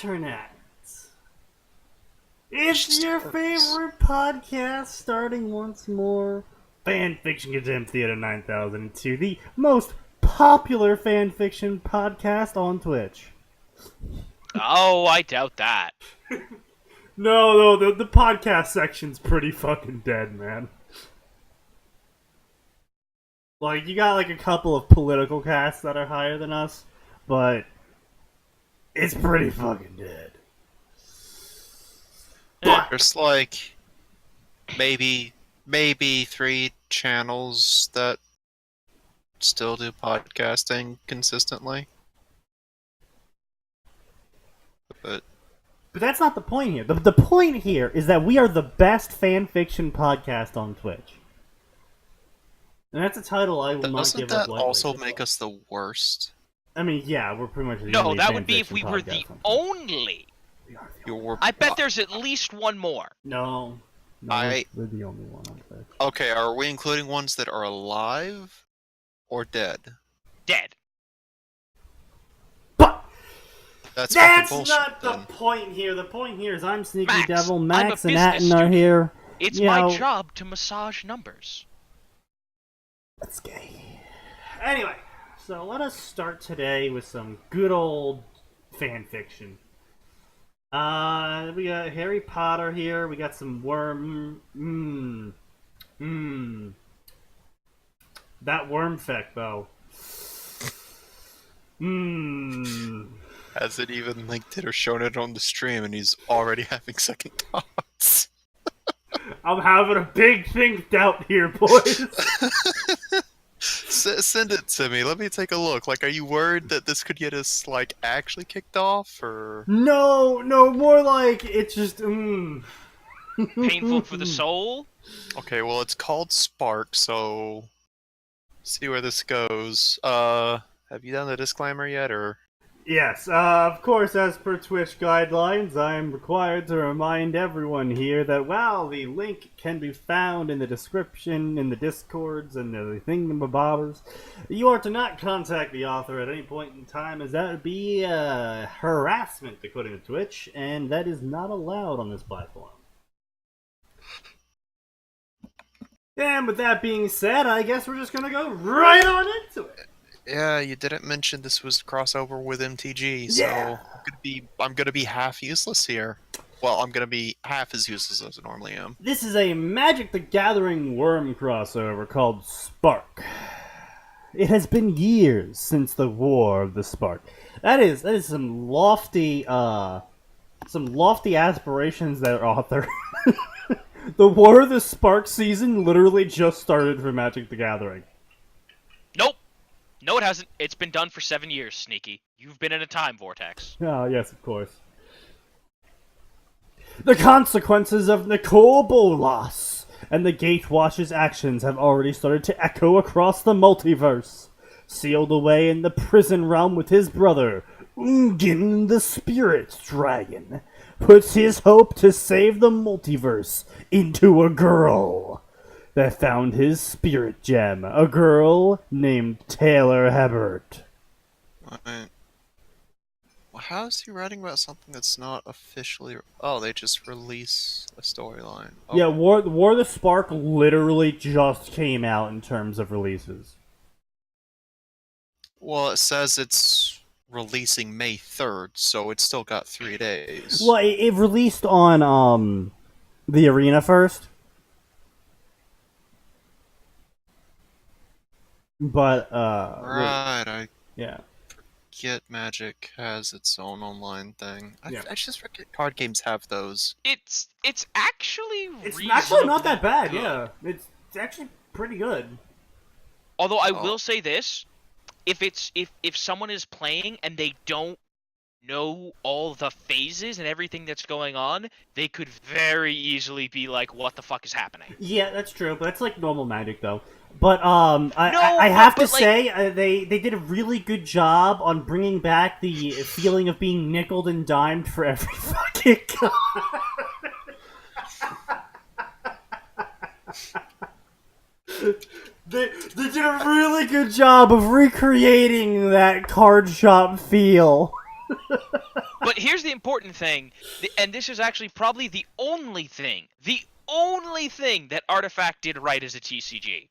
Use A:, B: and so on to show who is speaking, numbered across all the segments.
A: internet. It's your favorite podcast starting once more. Fanfiction Contempt Theater 9002, the most popular fanfiction podcast on Twitch.
B: Oh, I doubt that.
A: No, the podcast section's pretty fucking dead, man. Like, you got like a couple of political casts that are higher than us, but it's pretty fucking dead.
C: There's like maybe 3 channels that still do podcasting consistently. But
A: that's not the point here. The point here is that we are the best fanfiction podcast on Twitch. And that's a title I will not give up lightly.
C: Doesn't that also make us the worst?
A: I mean, yeah, we're pretty much the only
B: No, that would be if we were the only. I bet there's at least one more.
A: No, we're the only one on Twitch.
C: Okay, are we including ones that are alive or dead?
B: Dead.
A: But
C: that's
A: bullshit, not the point here. The point here is I'm SneakyDevil, Max and Atin are here.
B: It's my job to massage numbers.
A: That's gay. Anyway, so let us start today with some good old fan fiction. We got Harry Potter here. We got some worm. That worm feck, though.
C: Hasn't even linked it or shown it on the stream, and he's already having second thoughts.
A: I'm having a big think out here, boys.
C: Send it to me. Let me take a look. Like, are you worried that this could get us, like, actually kicked off, or...?
A: No, more like, it's just,
B: Painful for the soul?
C: Okay, well, it's called Spark, so... see where this goes. Have you done the disclaimer yet, or...?
A: Yes, of course, as per Twitch guidelines, I am required to remind everyone here that while the link can be found in the description, in the Discords, and the thingamabobbers, you are to not contact the author at any point in time, as that would be harassment, according to Twitch, and that is not allowed on this platform. And with that being said, I guess we're just gonna go right on into it.
C: Yeah, you didn't mention this was crossover with MTG, so
A: yeah.
C: I'm gonna be half useless here. Well, I'm gonna be half as useless as I normally am.
A: This is a Magic the Gathering worm crossover called Spark. It has been years since the War of the Spark. That is some lofty aspirations that author. The War of the Spark season literally just started for Magic the Gathering.
B: Nope. No, it hasn't. It's been done for 7 years, Sneaky. You've been in a time vortex.
A: Oh, yes, of course. The consequences of Nicole Bolas and the Gatewatch's actions have already started to echo across the multiverse. Sealed away in the prison realm with his brother, Ungin the Spirit Dragon puts his hope to save the multiverse into a girl that found his spirit gem, a girl named Taylor Hebert.
C: How is he writing about something that's not officially... Oh, they just release a storyline. Okay.
A: Yeah, War of the Spark literally just came out in terms of releases.
C: Well, it says it's releasing May 3rd, so it's still got 3 days.
A: Well, it released on the Arena first. But,
C: right,
A: yeah.
C: Get Magic has its own online thing.
A: Yeah.
C: I just forget card games have those.
B: It's actually
A: not that bad,
B: good.
A: yeah. It's actually pretty good.
B: Although I will say this, if someone is playing and they don't know all the phases and everything that's going on, they could very easily be like, what the fuck is happening?
A: Yeah, that's true, but that's like normal Magic though. But I have to say they did a really good job on bringing back the feeling of being nickeled and dimed for every fucking card. They did a really good job of recreating that card shop feel.
B: But here's the important thing, and this is actually probably the only thing that Artifact did right as a TCG,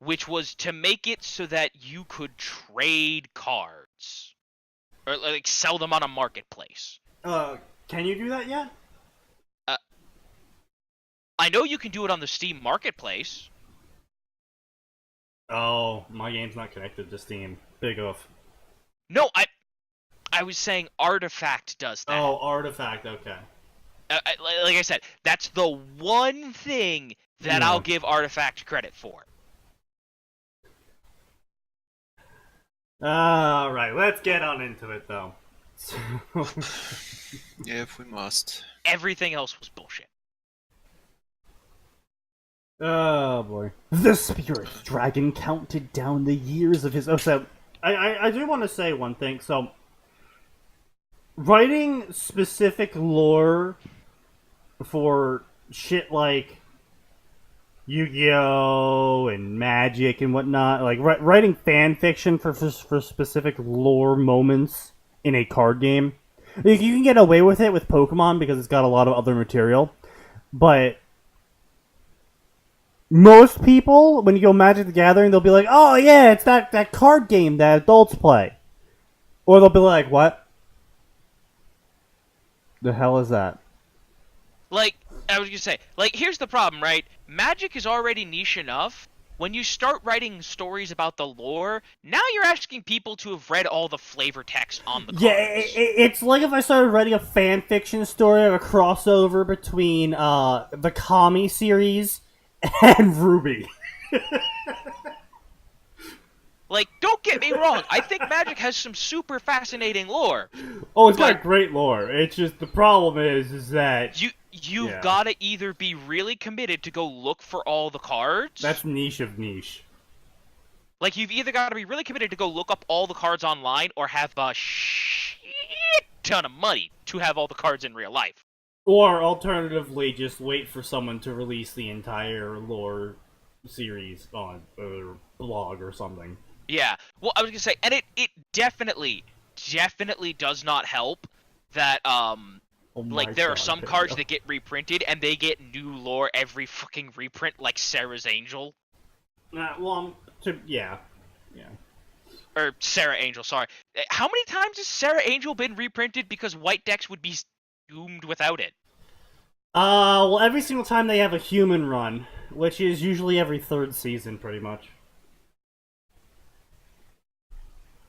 B: which was to make it so that you could trade cards or like sell them on a marketplace.
A: Can you do that yet?
B: I know you can do it on the Steam marketplace.
A: Oh, my game's not connected to Steam. Big oof.
B: No, I was saying Artifact does that.
A: Oh, Artifact, okay.
B: Like I said, that's the one thing that I'll give Artifact credit for.
A: Alright, let's get on into it, though.
C: Yeah, if we must.
B: Everything else was bullshit.
A: Oh, boy. The spirit dragon counted down the years of his... Oh, so, I do want to say one thing, so... Writing specific lore for shit like Yu-Gi-Oh! And Magic and whatnot, like writing fan fiction for specific lore moments in a card game, like, you can get away with it with Pokemon because it's got a lot of other material, but most people, when you go Magic the Gathering, they'll be like, oh yeah, it's that card game that adults play. Or they'll be like, what? The hell is that?
B: Like, I was gonna say, like, here's the problem, right? Magic is already niche enough. When you start writing stories about the lore, now you're asking people to have read all the flavor text on the cards.
A: Yeah, it's like if I started writing a fan fiction story of a crossover between the Kami series and Ruby.
B: Like, don't get me wrong, I think Magic has some super fascinating lore.
A: Oh, it's got great lore. It's just the problem is that
B: you've got to either be really committed to go look for all the cards.
A: That's niche of niche.
B: Like, you've either got to be really committed to go look up all the cards online, or have a shit ton of money to have all the cards in real life.
A: Or alternatively, just wait for someone to release the entire lore series on a blog or something.
B: Yeah, well, I was gonna say, and it definitely does not help that like, there are some cards that get reprinted and they get new lore every fucking reprint, like Sarah's Angel.
A: Yeah.
B: Or Sarah Angel, sorry. How many times has Sarah Angel been reprinted because white decks would be doomed without it?
A: Well, every single time they have a human run, which is usually every third season, pretty much.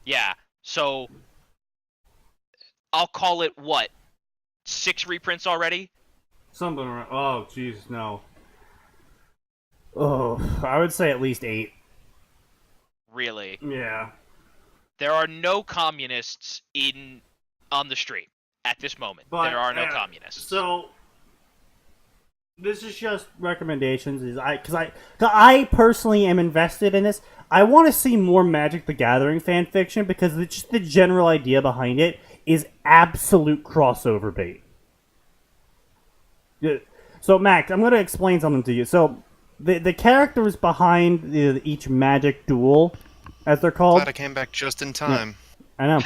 B: Yeah, so I'll call it, what, 6 reprints already?
A: Something around... Oh, jeez, no. Oh, I would say at least 8.
B: Really?
A: Yeah.
B: There are no communists on the street at this moment. But, there are no communists.
A: So, this is just recommendations. Because I personally am invested in this. I want to see more Magic the Gathering fan fiction because just the general idea behind it is absolute crossover bait. So, Max, I'm going to explain something to you. So, the characters behind each Magic duel, as they're called...
C: Glad I came back just in time.
A: Yeah, I know.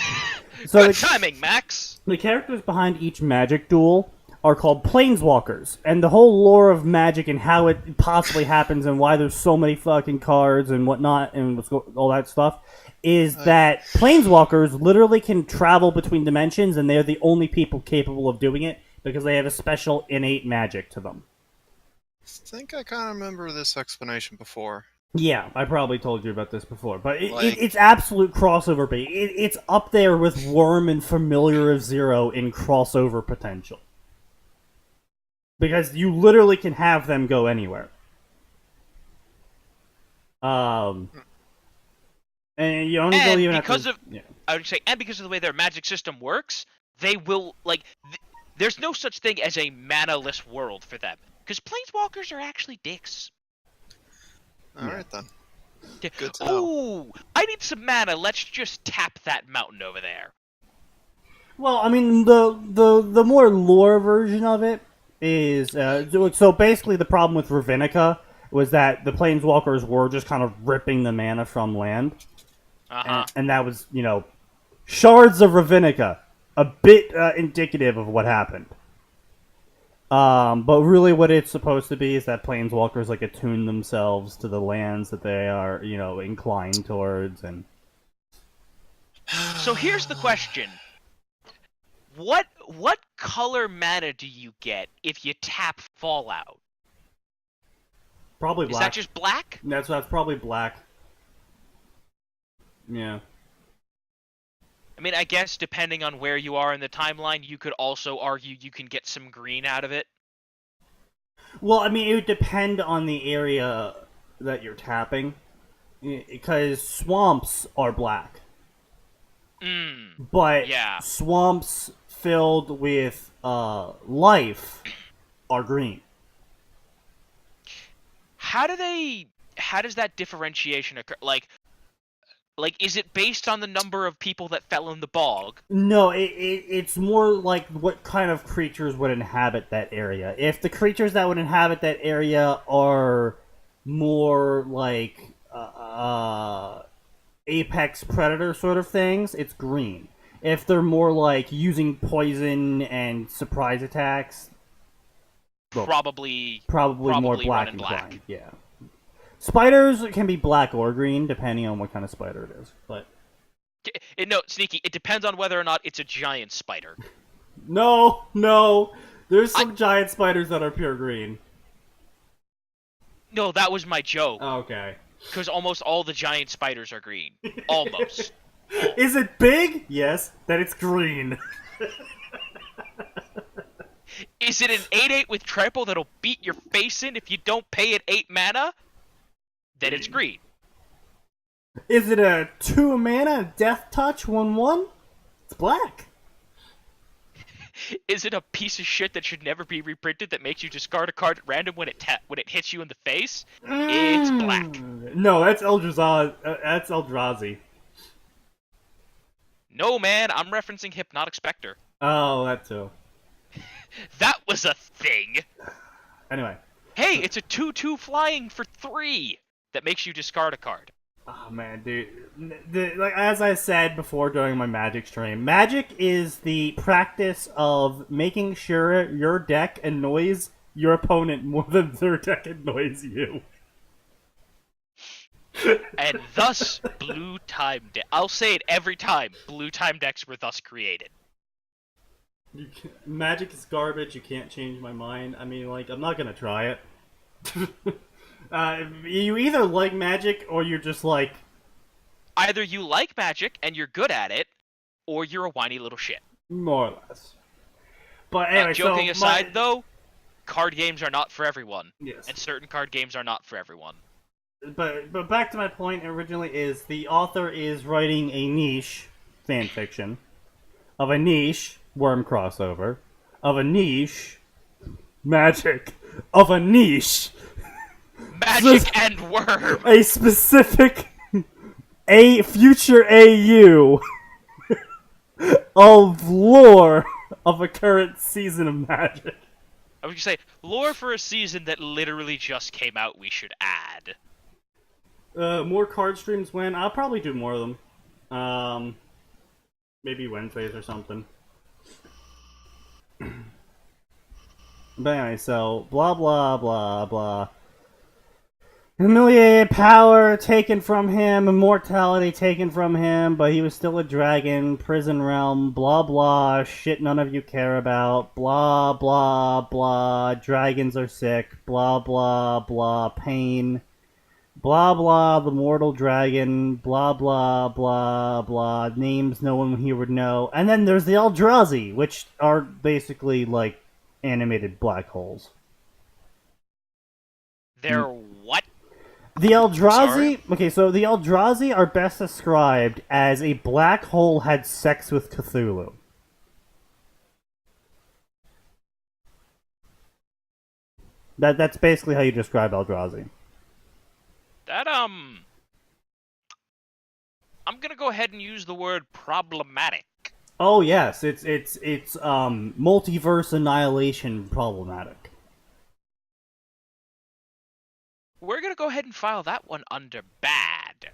A: So
B: Good timing, Max!
A: The characters behind each Magic duel are called Planeswalkers, and the whole lore of Magic and how it possibly happens and why there's so many fucking cards and whatnot and all that stuff is that Planeswalkers literally can travel between dimensions, and they're the only people capable of doing it because they have a special innate magic to them.
C: I think I kind of remember this explanation before.
A: Yeah, I probably told you about this before, but it's absolute crossover bait. It's up there with Worm and Familiar of Zero in crossover potential. Because you literally can have them go anywhere. And you only go even
B: because of I would say, and because of the way their magic system works, they will there's no such thing as a mana-less world for them, because Planeswalkers are actually dicks.
C: All right then. Good to
B: know. I need some mana. Let's just tap that mountain over there.
A: Well, I mean, the more lore version of it is so basically the problem with Ravenica was that the Planeswalkers were just kind of ripping the mana from land, and that was shards of Ravenica. a bit indicative of what happened. But really what it's supposed to be is that planeswalkers like attune themselves to the lands that they are, inclined towards, and
B: So here's the question. What color mana do you get if you tap Fallout?
A: probably
B: Is
A: black.
B: that just black?
A: That's probably black. Yeah.
B: I mean, I guess depending on where you are in the timeline, you could also argue you can get some green out of it.
A: Well, I mean, it would depend on the area that you're tapping, because swamps are black. But
B: yeah.
A: swamps filled with life are green.
B: How does that differentiation occur? Like, is it based on the number of people that fell in the bog?
A: No, it's more like what kind of creatures would inhabit that area. If the creatures that would inhabit that area are more like apex predator sort of things, it's green. If they're more like using poison and surprise attacks, well,
B: Probably
A: more black
B: running
A: inclined. Yeah. Spiders can be black or green depending on what kind of spider it is. But
B: no, Sneaky, it depends on whether or not it's a giant spider.
A: no. There's some giant spiders that are pure green.
B: No, that was my joke.
A: Okay.
B: Because almost all the giant spiders are green. Almost.
A: Is it big? Yes. Then it's green.
B: Is it an 8/8 with trample that'll beat your face in if you don't pay it 8 mana? Then it's green.
A: Is it a 2 mana death touch 1/1? It's black.
B: Is it a piece of shit that should never be reprinted that makes you discard a card at random when it hits you in the face? It's black.
A: No, that's Eldrazi.
B: No, man, I'm referencing Hypnotic Spectre.
A: Oh, that too.
B: That was a thing.
A: Anyway.
B: Hey, it's a 2/2 flying for 3 that makes you discard a card.
A: Oh man, dude. Like as I said before during my Magic stream, Magic is the practice of making sure your deck annoys your opponent more than their deck annoys you.
B: And thus, blue time deck. I'll say it every time. Blue time decks were thus created.
A: Magic is garbage. You can't change my mind. I mean, like, I'm not gonna try it. You either like Magic or you're just like...
B: Either you like Magic and you're good at it, or you're a whiny little shit.
A: More or less. But anyway,
B: joking aside, though, card games are not for everyone.
A: Yes.
B: And certain card games are not for everyone.
A: But back to my point originally is the author is writing a niche fanfiction of a niche worm crossover of a niche Magic of a niche
B: Magic and worm.
A: a specific a future AU of lore of a current season of Magic.
B: I was gonna say lore for a season that literally just came out. We should add.
A: More card streams when I'll probably do more of them. Maybe Wednesdays or something. But anyway, so blah blah blah blah. Humiliated, power taken from him, immortality taken from him, but he was still a dragon, prison realm, blah blah, shit none of you care about, blah blah blah, dragons are sick, blah blah blah, pain, blah blah, the mortal dragon, blah blah blah blah, names no one here would know, and then there's the Eldrazi, which are basically like animated black holes.
B: They're what?
A: The Eldrazi... Okay, so the Eldrazi are best described as a black hole had sex with Cthulhu. That's basically how you describe Eldrazi.
B: That, I'm gonna go ahead and use the word problematic.
A: Oh, yes, it's multiverse annihilation problematic.
B: We're gonna go ahead and file that one under bad.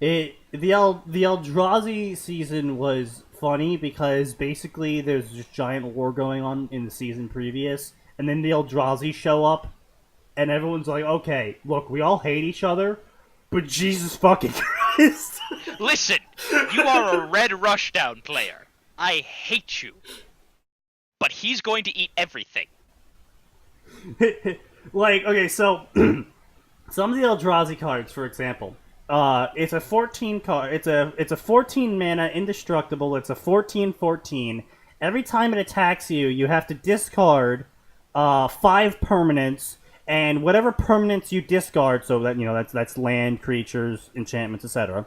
A: The Eldrazi season was funny because basically there's this giant war going on in the season previous, and then the Eldrazi show up, and everyone's like, okay, look, we all hate each other, but Jesus fucking Christ.
B: Listen, you are a red rushdown player. I hate you. But he's going to eat everything.
A: Like, okay, so some of the Eldrazi cards, for example, it's a 14 card. It's a 14 mana indestructible. It's a 14/14. Every time it attacks you, you have to discard 5 permanents, and whatever permanents you discard. So that that's land, creatures, enchantments, etc.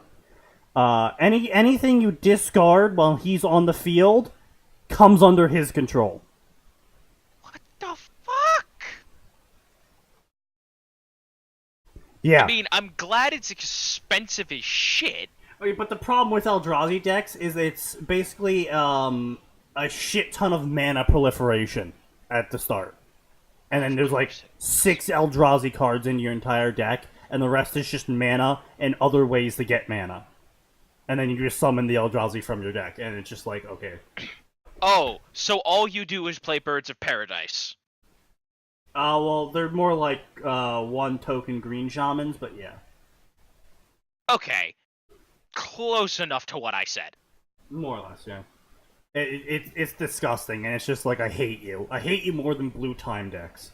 A: Anything you discard while he's on the field comes under his control.
B: What the fuck?
A: Yeah.
B: I mean, I'm glad it's expensive as shit.
A: Okay, but the problem with Eldrazi decks is it's basically a shit ton of mana proliferation at the start. And then there's like 6 Eldrazi cards in your entire deck, and the rest is just mana and other ways to get mana. And then you just summon the Eldrazi from your deck, and it's just like, okay.
B: Oh, so all you do is play Birds of Paradise.
A: Well, they're more like 1 token green shamans, but yeah.
B: Okay. Close enough to what I said.
A: More or less, yeah. It's disgusting, and it's just like, I hate you. I hate you more than blue time decks.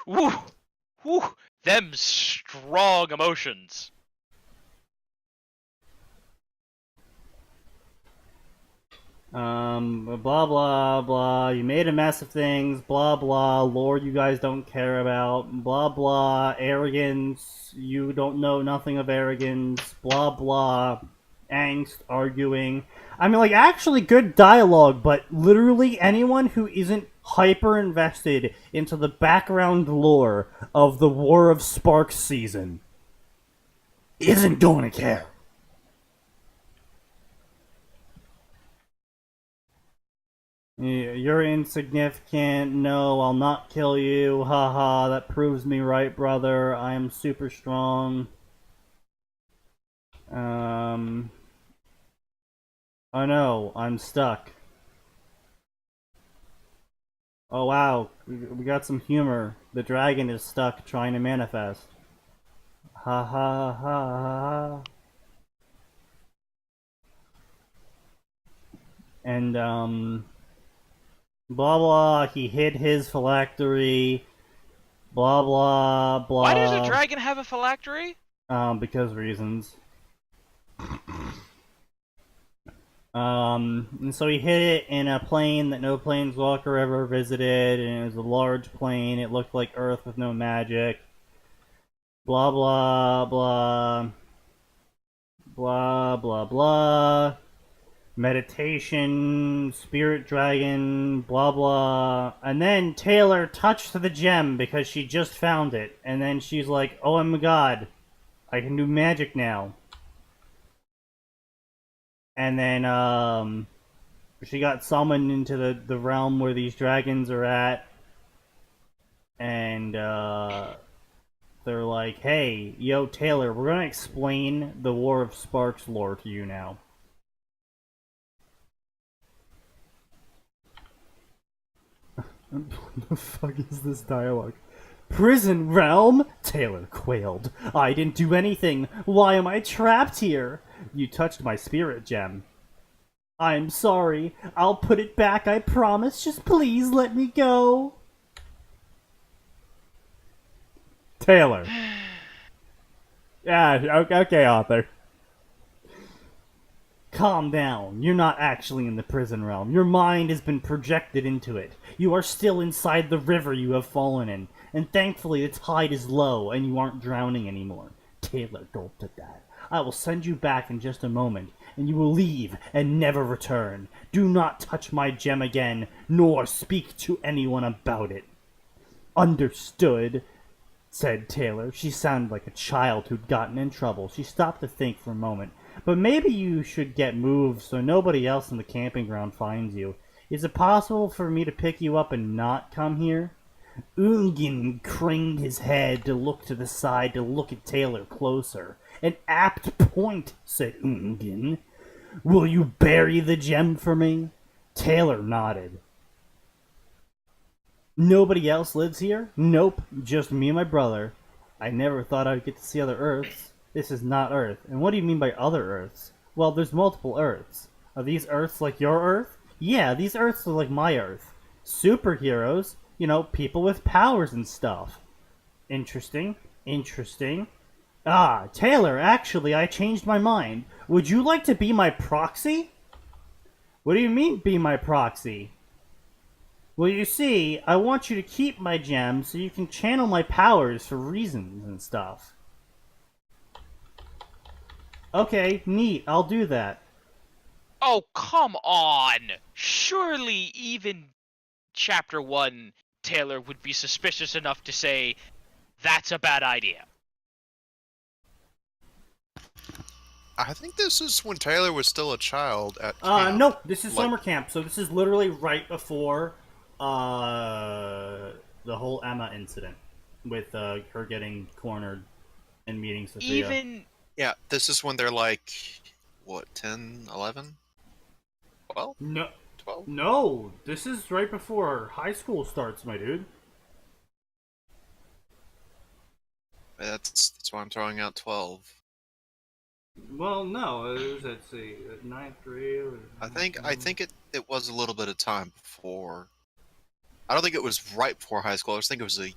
B: Woo! Woo! Them strong emotions.
A: Blah blah blah, you made a mess of things, blah blah, lore you guys don't care about, blah blah, arrogance, you don't know nothing of arrogance, blah blah, angst, arguing. I mean, like, actually good dialogue, but literally anyone who isn't hyper invested into the background lore of the War of Sparks season isn't going to care. You're insignificant. No, I'll not kill you. Haha, that proves me right, brother. I am super strong. Oh no, I'm stuck. Oh wow, we got some humor. The dragon is stuck trying to manifest. Ha ha ha ha. And blah blah, he hid his phylactery. Blah blah blah.
B: Why does a dragon have a phylactery?
A: Because reasons. And so he hid it in a plane that no planeswalker ever visited, and it was a large plane. It looked like Earth with no magic. Blah blah blah. Blah blah blah. Meditation, spirit dragon, blah blah. And then Taylor touched the gem because she just found it. And then she's like, oh my god, I can do magic now. And then she got summoned into the realm where these dragons are at. And they're like, hey, yo Taylor, we're gonna explain the War of Sparks lore to you now. What the fuck is this dialogue? Prison realm? Taylor quailed. I didn't do anything. Why am I trapped here? You touched my spirit gem. I'm sorry. I'll put it back, I promise. Just please let me go. Taylor. Yeah, okay, author. Calm down. You're not actually in the prison realm. Your mind has been projected into it. You are still inside the river you have fallen in, and thankfully the tide is low and you aren't drowning anymore. Taylor gulped at that. I will send you back in just a moment, and you will leave and never return. Do not touch my gem again, nor speak to anyone about it. Understood, said Taylor. She sounded like a child who'd gotten in trouble. She stopped to think for a moment. But maybe you should get moved so nobody else in the camping ground finds you. Is it possible for me to pick you up and not come here? Ungin craned his head to look to the side to look at Taylor closer. An apt point, said Ungin. Will you bury the gem for me? Taylor nodded. Nobody else lives here? Nope, just me and my brother. I never thought I'd get to see other Earths. This is not Earth. And what do you mean by other Earths? Well, there's multiple Earths. Are these Earths like your Earth? Yeah, these Earths are like my Earth. Superheroes, people with powers and stuff. Interesting. Ah, Taylor, actually, I changed my mind. Would you like to be my proxy? What do you mean, be my proxy? Well, you see, I want you to keep my gem so you can channel my powers for reasons and stuff. Okay, neat, I'll do that.
B: Oh, come on! Surely even Chapter 1 Taylor would be suspicious enough to say, that's a bad idea.
C: I think this is when Taylor was still a child at camp.
A: No, this is summer camp, so this is literally right before the whole Emma incident with her getting cornered and meeting Sophia.
C: Yeah, this is when they're like, what, 10, 11? 12?
A: No,
C: 12?
A: no, this is right before high school starts, my dude.
C: That's why I'm throwing out 12.
A: Well, no, let's see, 9th grade.
C: I think it was a little bit of time before. I don't think it was right before high school. I think it was a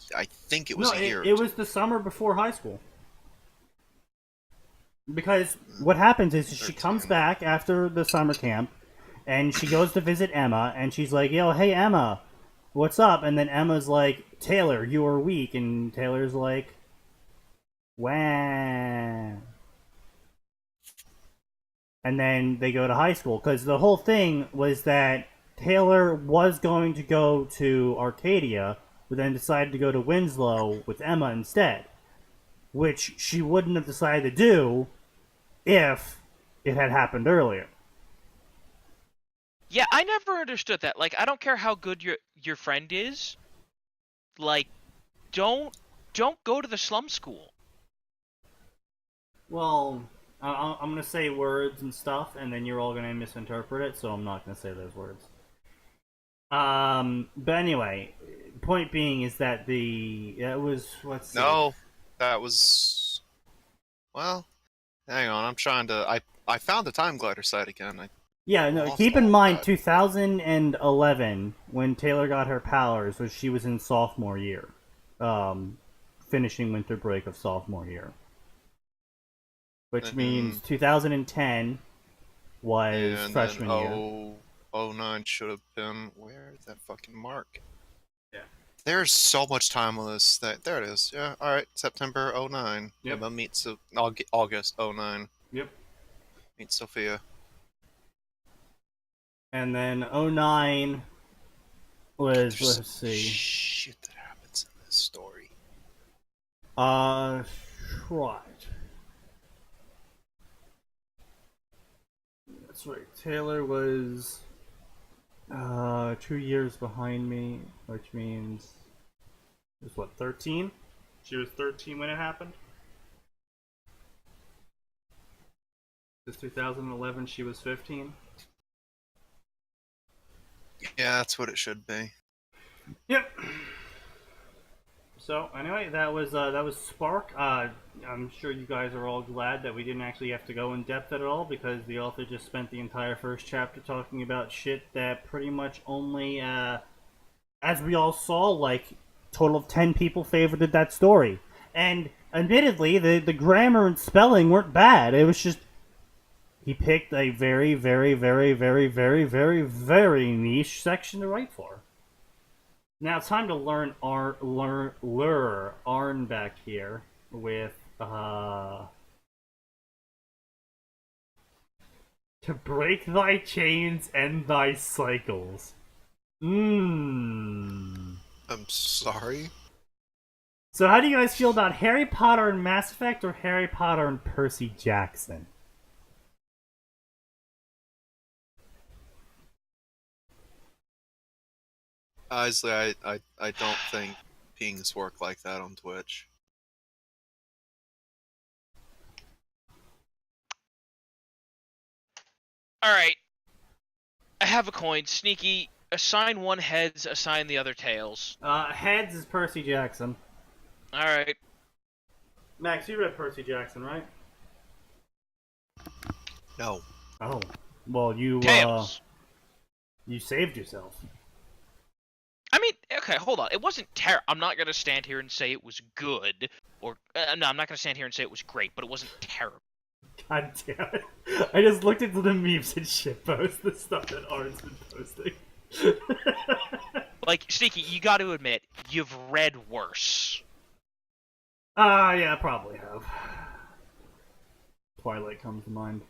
C: year.
A: It was the summer before high school. Because what happens is she comes back after the summer camp, and she goes to visit Emma, and she's like, "Yo, hey Emma, what's up?" And then Emma's like, "Taylor, you are weak," and Taylor's like, "Wah." And then they go to high school, because the whole thing was that Taylor was going to go to Arcadia, but then decided to go to Winslow with Emma instead, which she wouldn't have decided to do if it had happened earlier.
B: Yeah, I never understood that. Like, I don't care how good your friend is. Like, don't go to the slum school.
A: Well, I'm going to say words and stuff, and then you're all going to misinterpret it, so I'm not going to say those words. But anyway, point being is that
C: No, that was... Well, hang on, I'm trying to... I found the Time Glider site again.
A: Keep in mind, 2011, when Taylor got her powers, was she was in sophomore year. Finishing winter break of sophomore year. Which means 2010 was freshman year.
C: 09 should have been... Where is that fucking mark?
A: Yeah.
C: There's so much time on this. There it is. Yeah, alright. September 09.
A: Yep.
C: Emma meets... August 09.
A: Yep.
C: Meets Sophia.
A: And then 09 was...
C: There's
A: let's see.
C: Shit that happens in this story.
A: Right. That's right. Taylor was 2 years behind me, which means it was what, 13? She was 13 when it happened. This 2011, she was 15.
C: Yeah, that's what it should be.
A: Yep. So anyway, that was Spark. I'm sure you guys are all glad that we didn't actually have to go in depth at all, because the author just spent the entire first chapter talking about shit that pretty much only, as we all saw, like total of 10 people favorited that story. And admittedly, the grammar and spelling weren't bad. It was just he picked a very, very, very, very, very, very, very niche section to write for. Now it's time to lure Arn back here with to break thy chains and thy cycles.
C: I'm sorry?
A: So how do you guys feel about Harry Potter and Mass Effect, or Harry Potter and Percy Jackson?
C: Honestly, I don't think pings work like that on Twitch.
B: All right. I have a coin. Sneaky, assign one heads, assign the other tails.
A: Heads is Percy Jackson.
B: All right.
A: Max, you read Percy Jackson, right?
C: No.
A: Oh. Well,
B: Tails.
A: you saved yourself.
B: I mean, okay, hold on. It wasn't terrible. I'm not gonna stand here and say it was good, or no, I'm not gonna stand here and say it was great, but it wasn't terrible.
A: God damn it. I just looked into the memes and shitposts, the stuff that Arn's been posting.
B: Like, Sneaky, you got to admit, you've read worse.
A: Yeah, I probably have. Twilight comes to mind.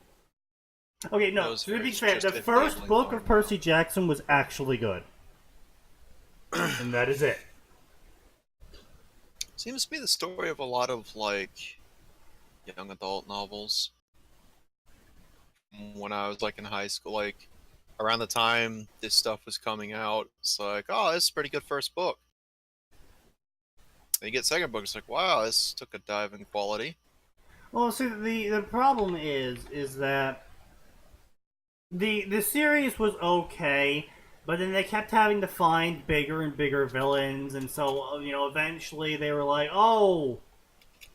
A: Okay,
C: I
A: no,
C: was
A: to
C: very
A: be fair, the
C: interested in
A: first
C: gambling
A: book
C: card
A: of Percy Jackson was actually good. And that is it.
C: Seems to be the story of a lot of, like, young adult novels. When I was, like, in high school, like, around the time this stuff was coming out, it's like, oh, this is a pretty good first book. And you get second book, it's like, wow, this took a dive in quality.
A: Well, see, the problem is that the series was okay, but then they kept having to find bigger and bigger villains, and so eventually they were like, oh,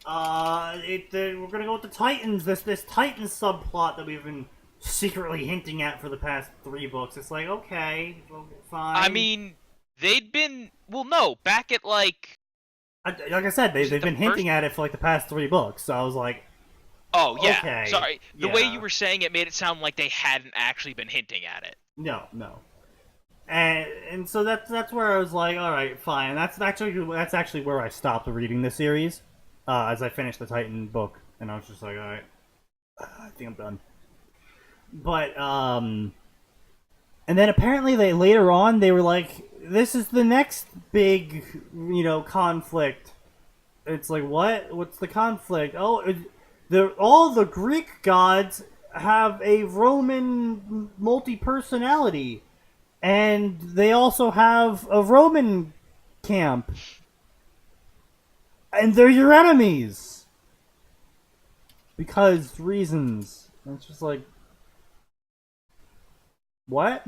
A: we're gonna go with the Titans. This Titans subplot that we've been secretly hinting at for the past 3 books. It's like, okay, well, fine.
B: I mean, they'd been no back at like
A: I said, they've been hinting at it for like the past 3 books. So I was like,
B: oh yeah,
A: okay,
B: sorry. The
A: yeah.
B: way you were saying it made it sound like they hadn't actually been hinting at it.
A: No. And so that's where I was like, all right, fine. That's actually where I stopped reading the series, as I finished the Titan book, and I was just like, all right, I think I'm done. But and then apparently later on they were like, this is the next big conflict. It's like, what? What's the conflict? Oh, all the Greek gods have a Roman multi-personality. And they also have a Roman camp. And they're your enemies. Because reasons. And it's just like, what?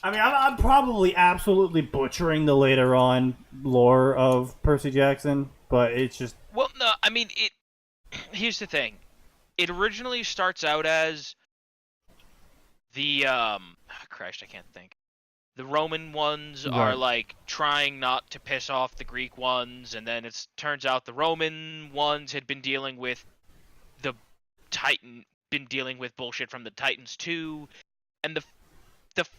A: I mean, I'm probably absolutely butchering the later on lore of Percy Jackson, but it's just...
B: Well, no, I mean, here's the thing. It originally starts out as the Christ, I can't think. The Roman ones are like trying not to piss off the Greek ones, and then it turns out the Roman ones had been dealing with bullshit from the Titans too, and the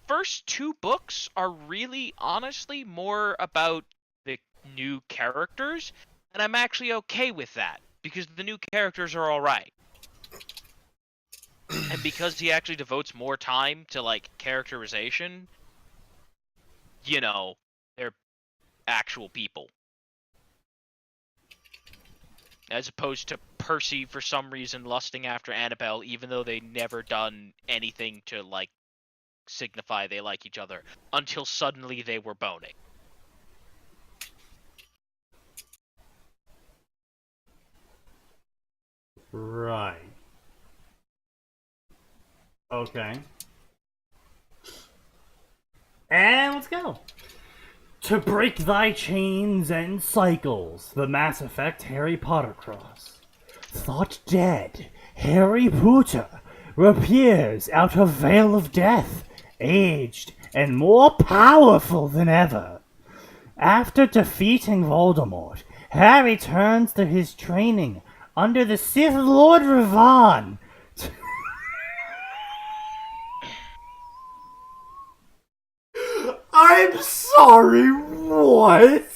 B: first 2 books are really honestly more about the new characters, and I'm actually okay with that because the new characters are all right. And because he actually devotes more time to, like, characterization, they're actual people. As opposed to Percy, for some reason, lusting after Annabelle, even though they never done anything to, like, signify they like each other, until suddenly they were boning.
A: Right. Okay. And let's go. To break thy chains and cycles, the Mass Effect Harry Potter cross. Thought dead, Harry Potter reappears out of Veil of Death, aged and more powerful than ever. After defeating Voldemort, Harry turns to his training under the Sith Lord Revan. I'm sorry, what?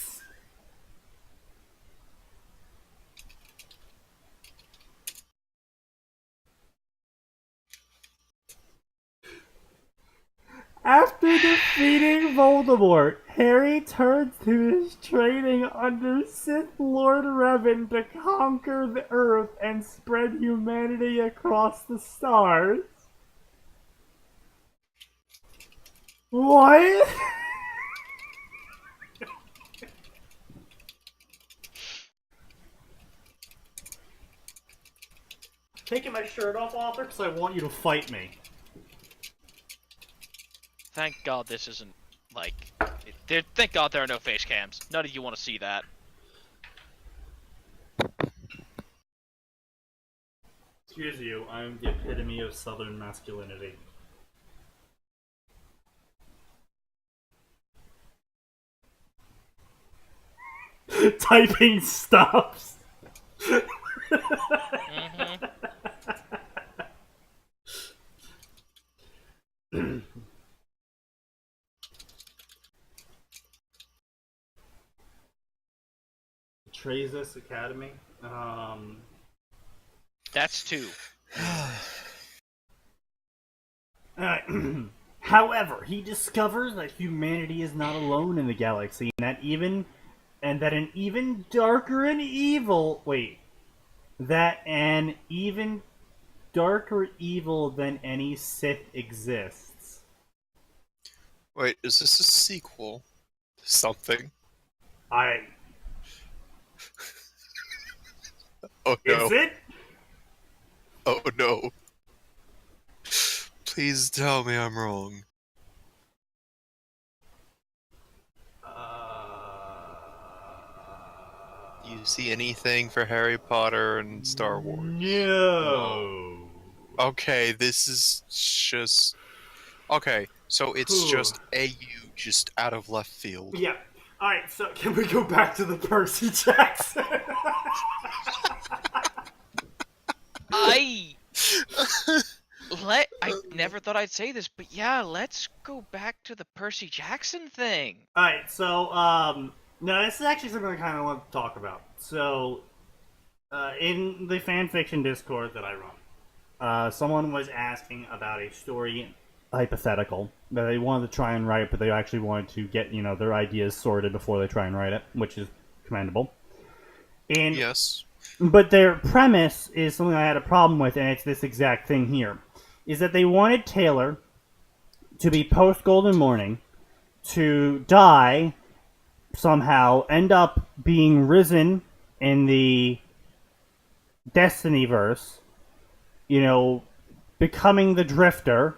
A: After defeating Voldemort, Harry turns to his training under Sith Lord Revan to conquer the Earth and spread humanity across the stars. What? taking my shirt off, Arthur, because I want you to fight me.
B: Thank God this isn't, like... Thank God there are no face cams. None of you want to see that.
A: Excuse you, I'm the epitome of southern masculinity. Typing stops.
B: Mm-hmm.
A: Trazus Academy.
B: That's 2.
A: However, he discovers that humanity is not alone in the galaxy, and that an even darker evil than any Sith exists.
C: Wait, is this a sequel to something? Oh no.
A: Is it?
C: Oh no. Please tell me I'm wrong. You see anything for Harry Potter and Star Wars?
A: No.
C: Okay, this is just... Okay, so it's just AU just out of left field.
A: Yeah. Alright, so can we go back to the Percy Jackson?
B: I never thought I'd say this, but yeah, let's go back to the Percy Jackson thing.
A: Alright, so, no, this is actually something I kind of want to talk about. So, in the fanfiction Discord that I run, someone was asking about a story hypothetical that they wanted to try and write, but they actually wanted to get, their ideas sorted before they try and write it, which is commendable. And
C: yes.
A: But their premise is something I had a problem with, and it's this exact thing here. Is that they wanted Taylor to be post-Golden Morning, to die somehow, end up being risen in the Destiny-verse, becoming the Drifter,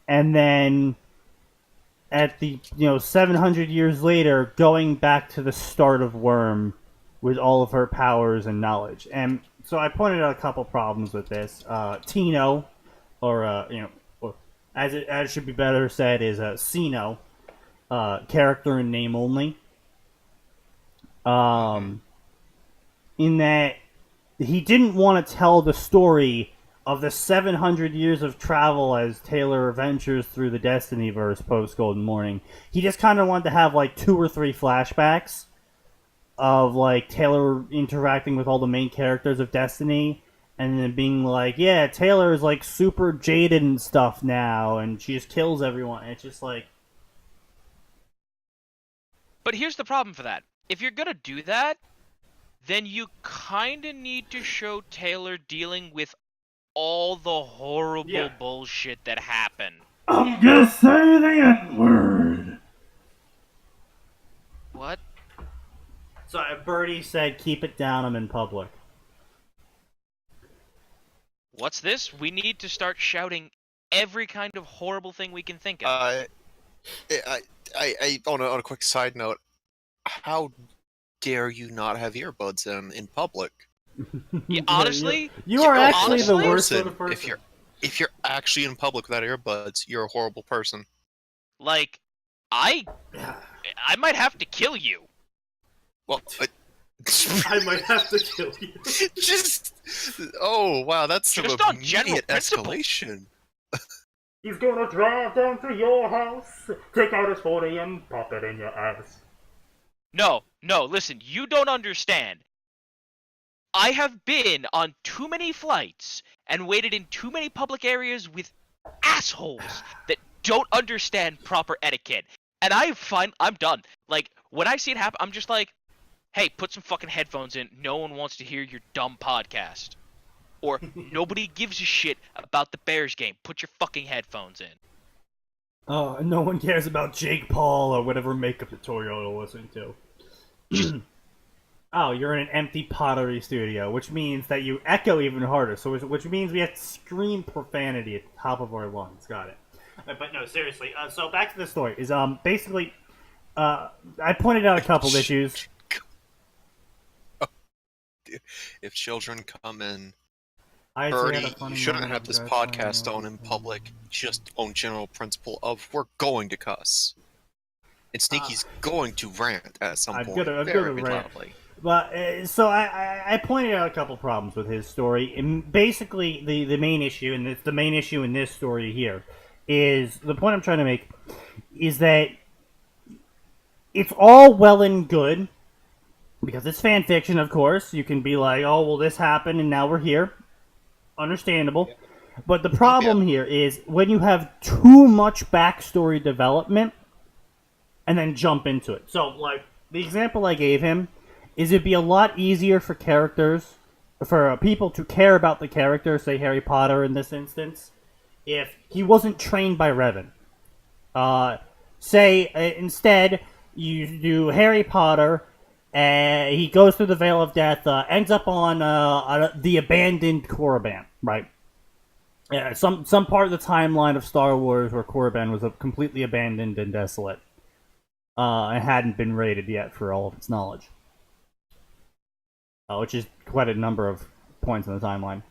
A: and then at the, 700 years later, going back to the start of Worm with all of her powers and knowledge. And so I pointed out a couple problems with this. Tino, or as it should be better said, is Sino, character and name only. In that he didn't want to tell the story of the 700 years of travel as Taylor ventures through the Destiny-verse post-Golden Morning. He just kind of wanted to have, 2 or 3 flashbacks of, Taylor interacting with all the main characters of Destiny, and then being like, yeah, Taylor is, super jaded and stuff now, and she just kills everyone. And it's just
B: But here's the problem for that. If you're gonna do that, then you kinda need to show Taylor dealing with all the horrible bullshit that happened.
A: I'm gonna say the N-word.
B: What?
A: So Birdie said, keep it down, I'm in public.
B: What's this? We need to start shouting every kind of horrible thing we can think of.
C: On a quick side note, how dare you not have earbuds in public?
B: Yeah, honestly,
A: you are actually the worst sort of person.
C: If you're actually in public without earbuds, you're a horrible person.
B: I might have to kill you.
C: Well,
A: I might have to kill you.
C: Oh wow, that's some
B: just on general
C: immediate
B: principle.
C: escalation.
A: He's gonna drive down to your house, take out his 40 and pop it in your ass.
B: No, listen, you don't understand. I have been on too many flights and waited in too many public areas with assholes that don't understand proper etiquette. And I'm done. When I see it happen, I'm just like, hey, put some fucking headphones in. No one wants to hear your dumb podcast. Or, nobody gives a shit about the Bears game. Put your fucking headphones in.
A: Oh, no one cares about Jake Paul or whatever makeup tutorial you're listening to. Oh, you're in an empty pottery studio, which means that you echo even harder. So, which means we have to scream profanity at the top of our lungs. Got it. But no, seriously. So back to the story. Is basically, I pointed out a couple issues.
C: If children come in,
A: I
C: Birdie, you shouldn't have this podcast on in public. Just on general principle of we're going to cuss. And Sneaky's going to rant at some point.
A: I'm
C: very
A: gonna rant.
C: loudly.
A: But so I pointed out a couple problems with his story, and basically the main issue, and it's the main issue in this story here, is the point I'm trying to make is that it's all well and good because it's fan fiction, of course. You can be like, oh well, this happened, and now we're here. Understandable. But the problem here is when you have too much backstory development and then jump into it. So, like, the example I gave him is it'd be a lot easier for people to care about the character, say Harry Potter in this instance, if he wasn't trained by Revan. Instead, you do Harry Potter, he goes through the Veil of Death, ends up on the abandoned Korriban, right? Some part of the timeline of Star Wars where Korriban was completely abandoned and desolate. And hadn't been rated yet for all of its knowledge. Which is quite a number of points in the timeline.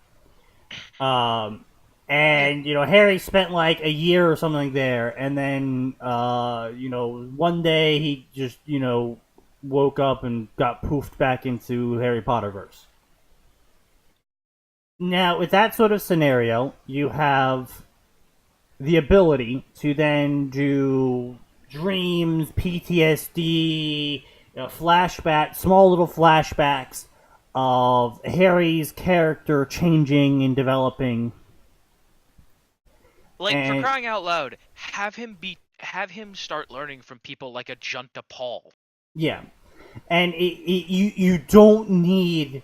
A: And, Harry spent like a year or something there, and then, one day he just, woke up and got poofed back into Harry Potterverse. Now, with that sort of scenario, you have the ability to then do dreams, PTSD, small little flashbacks of Harry's character changing and developing.
B: For crying out loud, have him start learning from people like a Junta Paul.
A: Yeah, and you don't need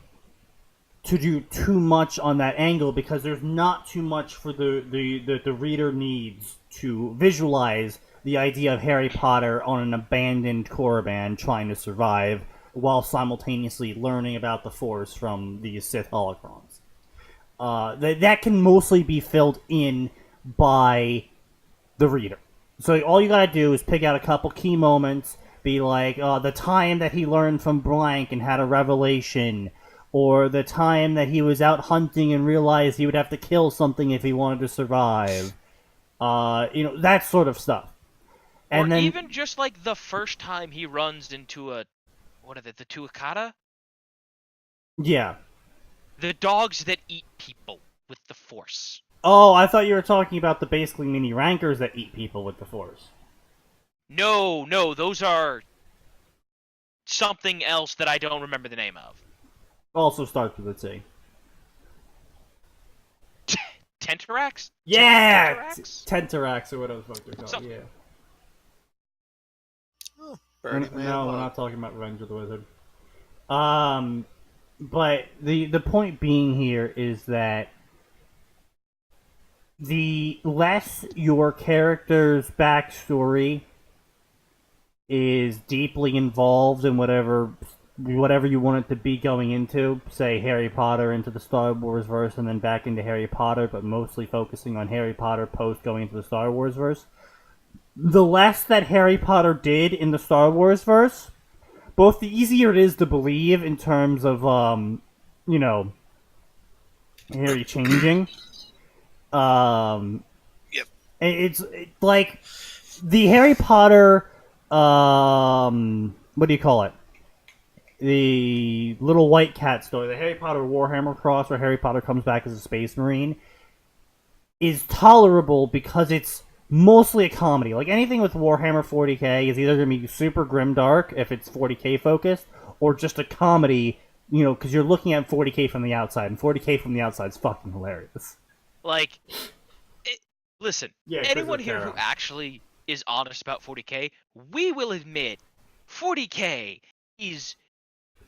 A: to do too much on that angle because there's not too much for the reader needs to visualize the idea of Harry Potter on an abandoned Korriban trying to survive while simultaneously learning about the Force from these Sith holocrons. That can mostly be filled in by the reader. So all you gotta do is pick out a couple key moments, be like, the time that he learned from blank and had a revelation, or the time that he was out hunting and realized he would have to kill something if he wanted to survive. That sort of stuff. And then,
B: even just like the first time he runs into the Tuatara?
A: Yeah.
B: The dogs that eat people with the Force.
A: Oh, I thought you were talking about the basically mini rankers that eat people with the Force.
B: No, those are something else that I don't remember the name of.
A: Also starts with a T.
B: Tentarax?
A: Yeah! Tentarax or whatever the fuck they're called, yeah.
C: Oh,
A: We're not talking about Revenge of the Wizard. But the point being here is that the less your character's backstory is deeply involved in whatever you want it to be going into, say Harry Potter into the Star Wars verse and then back into Harry Potter, but mostly focusing on Harry Potter post going into the Star Wars verse, the less that Harry Potter did in the Star Wars verse, both the easier it is to believe in terms of, Harry changing.
C: Yep.
A: It's like the Harry Potter, what do you call it? The Little White Cat story, the Harry Potter Warhammer Cross, where Harry Potter comes back as a space marine, is tolerable because it's mostly a comedy. Like anything with Warhammer 40k is either going to be super grimdark if it's 40k focused, or just a comedy, because you're looking at 40k from the outside, and 40k from the outside is fucking hilarious.
B: Listen,
A: Yeah,
B: anyone here who actually is honest about 40k, we will admit 40k is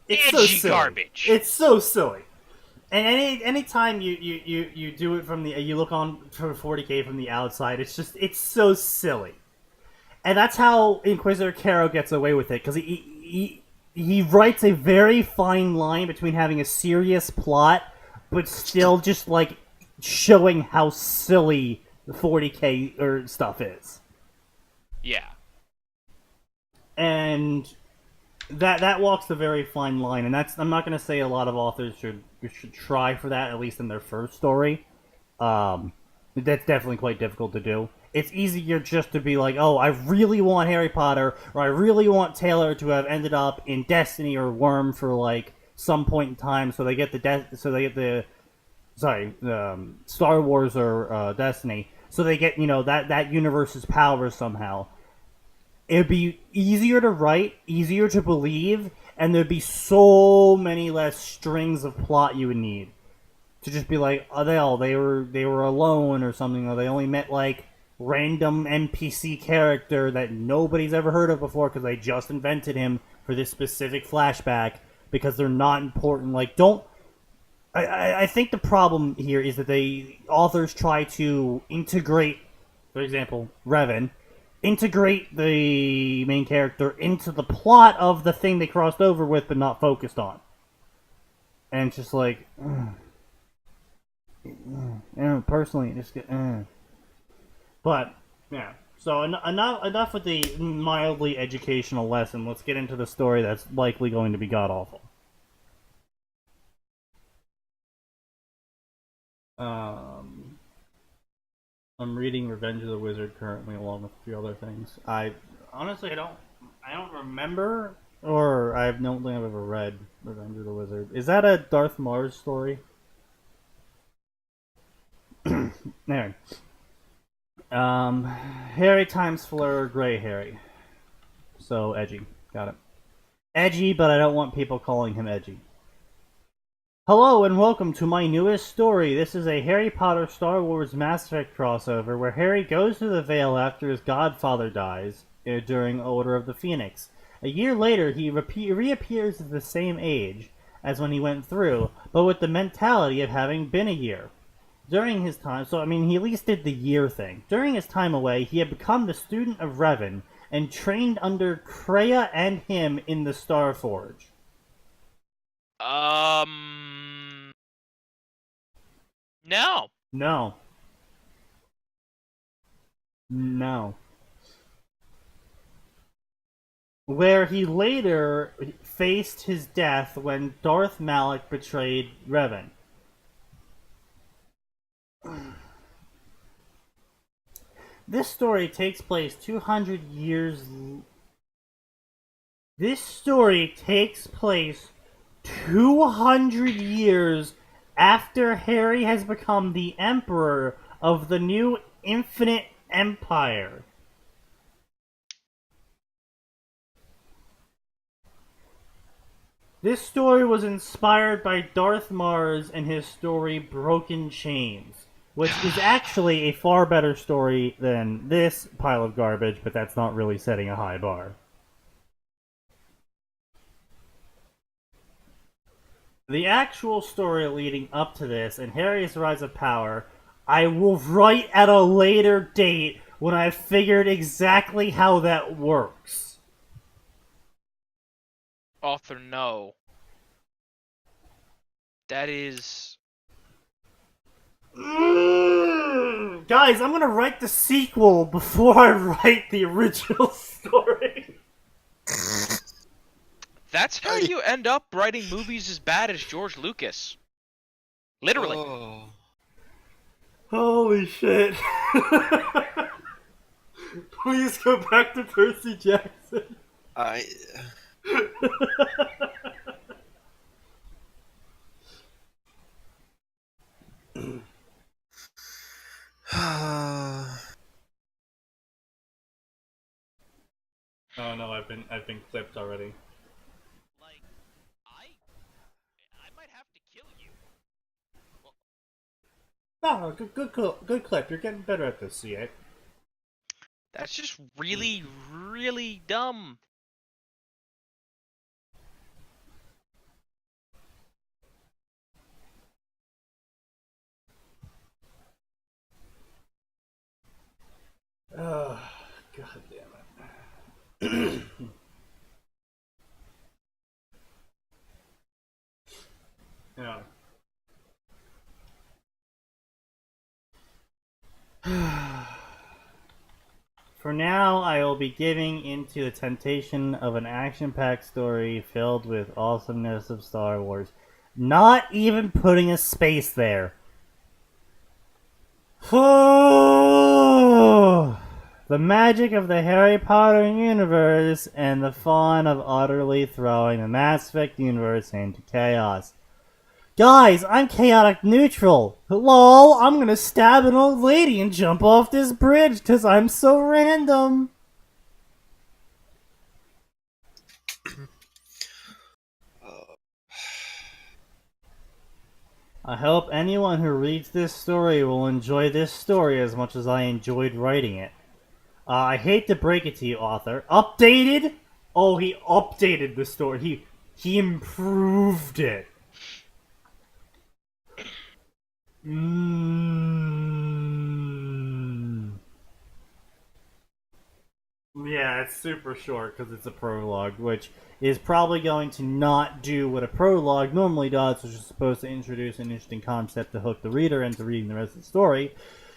B: edgy garbage.
A: It's so silly. And any time you do it from you look on for 40k from the outside, it's so silly. And that's how Inquisitor Caro gets away with it, because he writes a very fine line between having a serious plot, but still just like showing how silly the 40K or stuff is.
B: Yeah.
A: And that walks a very fine line, and I'm not going to say a lot of authors should try for that, at least in their first story. That's definitely quite difficult to do. It's easier just to be like, oh, I really want Harry Potter, or I really want Taylor to have ended up in Destiny or Worm for like some point in time, so they get the Star Wars or Destiny, so they get that universe's power somehow. It'd be easier to write, easier to believe, and there'd be so many less strings of plot you would need to just be like, oh, they were alone or something, or they only met like random NPC character that nobody's ever heard of before because they just invented him for this specific flashback because they're not important. Like, I think the problem here is that authors try to integrate, for example, Revan, integrate the main character into the plot of the thing they crossed over with but not focused on. And it's just like, personally, just get, But, yeah. So enough with the mildly educational lesson. Let's get into the story that's likely going to be god-awful. I'm reading Revenge of the Wizard currently, along with a few other things. I don't remember, or I don't think I've ever read Revenge of the Wizard. Is that a Darth Mars story? Anyway. Harry times Fleur, Grey Harry. So, edgy. Got it. Edgy, but I don't want people calling him edgy. Hello and welcome to my newest story. This is a Harry Potter Star Wars Mass Effect crossover where Harry goes to the Vale after his godfather dies during Order of the Phoenix. A year later, he reappears at the same age as when he went through, but with the mentality of having been a year. During his time, he at least did the year thing. During his time away, he had become the student of Revan and trained under Kreia and him in the Star Forge.
B: No.
A: No. No. Where he later faced his death when Darth Malak betrayed Revan. This story takes place 200 years... This story takes place 200 years after Harry has become the Emperor of the new Infinite Empire. This story was inspired by Darth Mars and his story Broken Chains, which is actually a far better story than this pile of garbage, but that's not really setting a high bar. The actual story leading up to this and Harry's rise of power, I will write at a later date when I've figured exactly how that works.
B: Author, no. That is...
A: Guys, I'm gonna write the sequel before I write the original story.
B: That's how you end up writing movies as bad as George Lucas. Literally.
C: Oh.
A: Holy shit. Please go back to Percy Jackson. Oh no, I've been clipped already.
B: Like, I might have to kill you.
A: No, good clip. You're getting better at this, CA.
B: That's just really, really dumb.
A: Oh, god damn it. now, I will be giving into the temptation of an action-packed story filled with awesomeness of Star Wars. Not even putting a space there. The magic of the Harry Potter universe and the fun of utterly throwing the Mass Effect universe into chaos. Guys, I'm chaotic neutral. Lol, I'm gonna stab an old lady and jump off this bridge because I'm so random. I hope anyone who reads this story will enjoy this story as much as I enjoyed writing it. I hate to break it to you, author. Updated? Oh, he updated the story. He improved it. Yeah, it's super short because it's a prologue, which is probably going to not do what a prologue normally does, which is supposed to introduce an interesting concept to hook the reader into reading the rest of the story.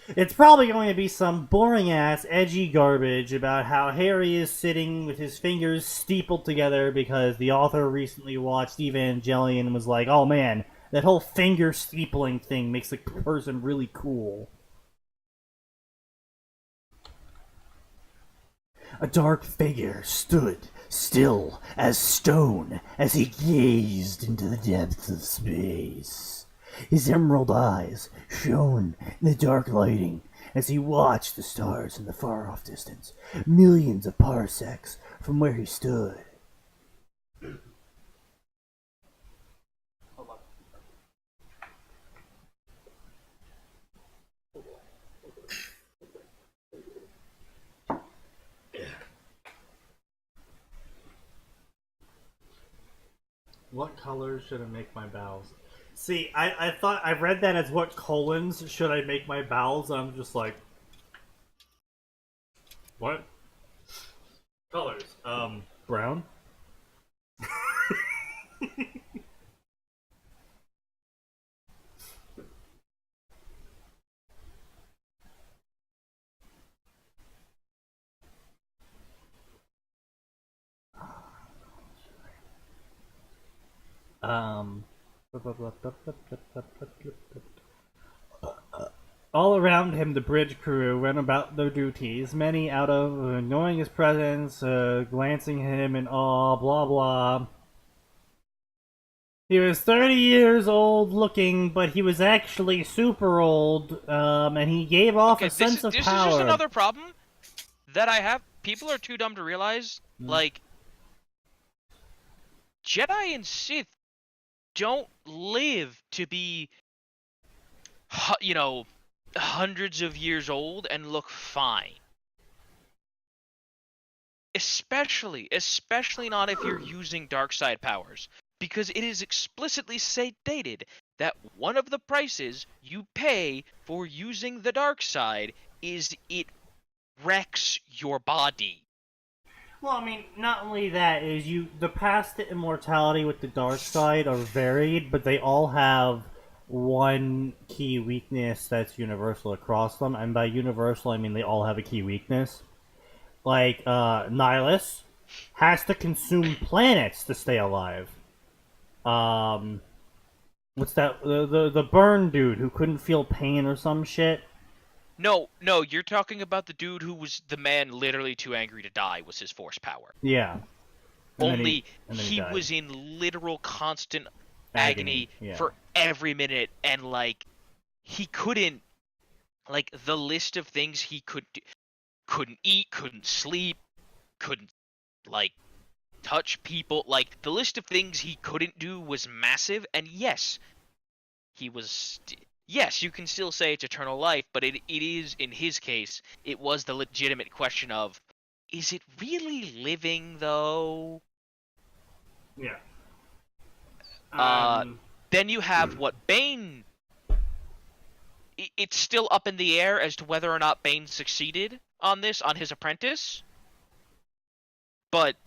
A: It's probably going to be some boring-ass, edgy garbage about how Harry is sitting with his fingers steepled together because the author recently watched Evangelion and was like, oh man, that whole finger steepling thing makes a person really cool. A dark figure stood, still as stone, as he gazed into the depths of space. His emerald eyes shone in the dark lighting as he watched the stars in the far-off distance, millions of parsecs from where he stood. What colors should I make my bowels? See, I thought I read that as what colons should I make my bowels. I'm just like, what colors? Brown. All around him, the bridge crew went about their duties, many out of knowing his presence, glancing at him in awe, blah blah. He was 30 years old looking, but he was actually super old, and he gave off a sense of power.
B: This is just another problem that I have. People are too dumb to realize, like, Jedi and Sith don't live to be, you know, hundreds of years old and look fine. Especially not if you're using dark side powers. Because it is explicitly stated that one of the prices you pay for using the dark side is it wrecks your body.
A: Well, I mean, not only that, is the paths to immortality with the dark side are varied, but they all have one key weakness that's universal across them, and by universal I mean they all have a key weakness. Like, Nihilus has to consume planets to stay alive. What's that? The burn dude who couldn't feel pain or some shit?
B: No, you're talking about the dude who was the man literally too angry to die was his force power.
A: Yeah.
B: Only he was in literal constant agony for every minute, and like he couldn't, like the list of things he could do, couldn't eat, couldn't sleep, couldn't like touch people, like the list of things he couldn't do was massive. And yes, he was yes, you can still say it's eternal life, but it is, in his case, it was the legitimate question of, is it really living, though?
A: Yeah.
B: Then you have what Bane... It's still up in the air as to whether or not Bane succeeded on this, on his apprentice. But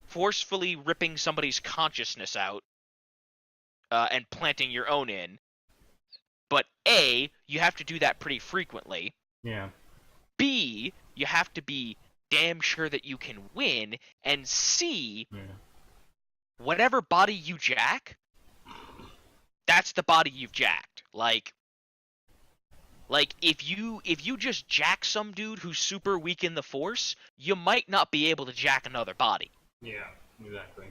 B: forcefully ripping somebody's consciousness out and planting your own in. But A, you have to do that pretty frequently.
A: Yeah.
B: B, A, you have to be damn sure that you can win, and C, whatever body you jack, that's the body you've jacked. Like if you just jack some dude who's super weak in the Force, you might not be able to jack another body.
A: Yeah, exactly.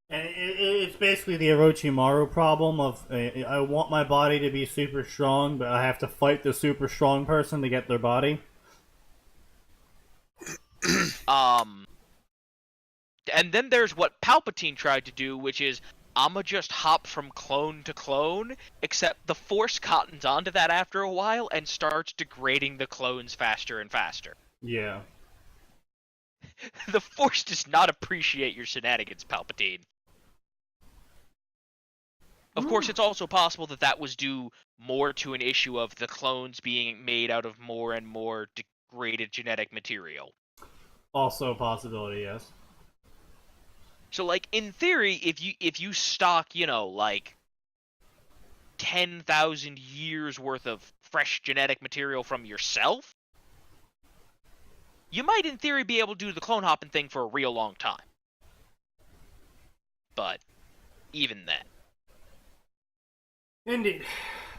A: And it's basically the Orochimaru problem of I want my body to be super strong, but I have to fight the super strong person to get their body.
B: And then there's what Palpatine tried to do, which is I'ma just hop from clone to clone, except the Force cottons onto that after a while and starts degrading the clones faster and faster.
A: Yeah.
B: The Force does not appreciate your shenanigans, Palpatine. Of course, it's also possible that that was due more to an issue of the clones being made out of more and more degraded genetic material.
A: Also a possibility, yes.
B: So, like, in theory, if you stock, 10,000 years worth of fresh genetic material from yourself, you might, in theory, be able to do the clone hopping thing for a real long time. But even then.
A: Indeed.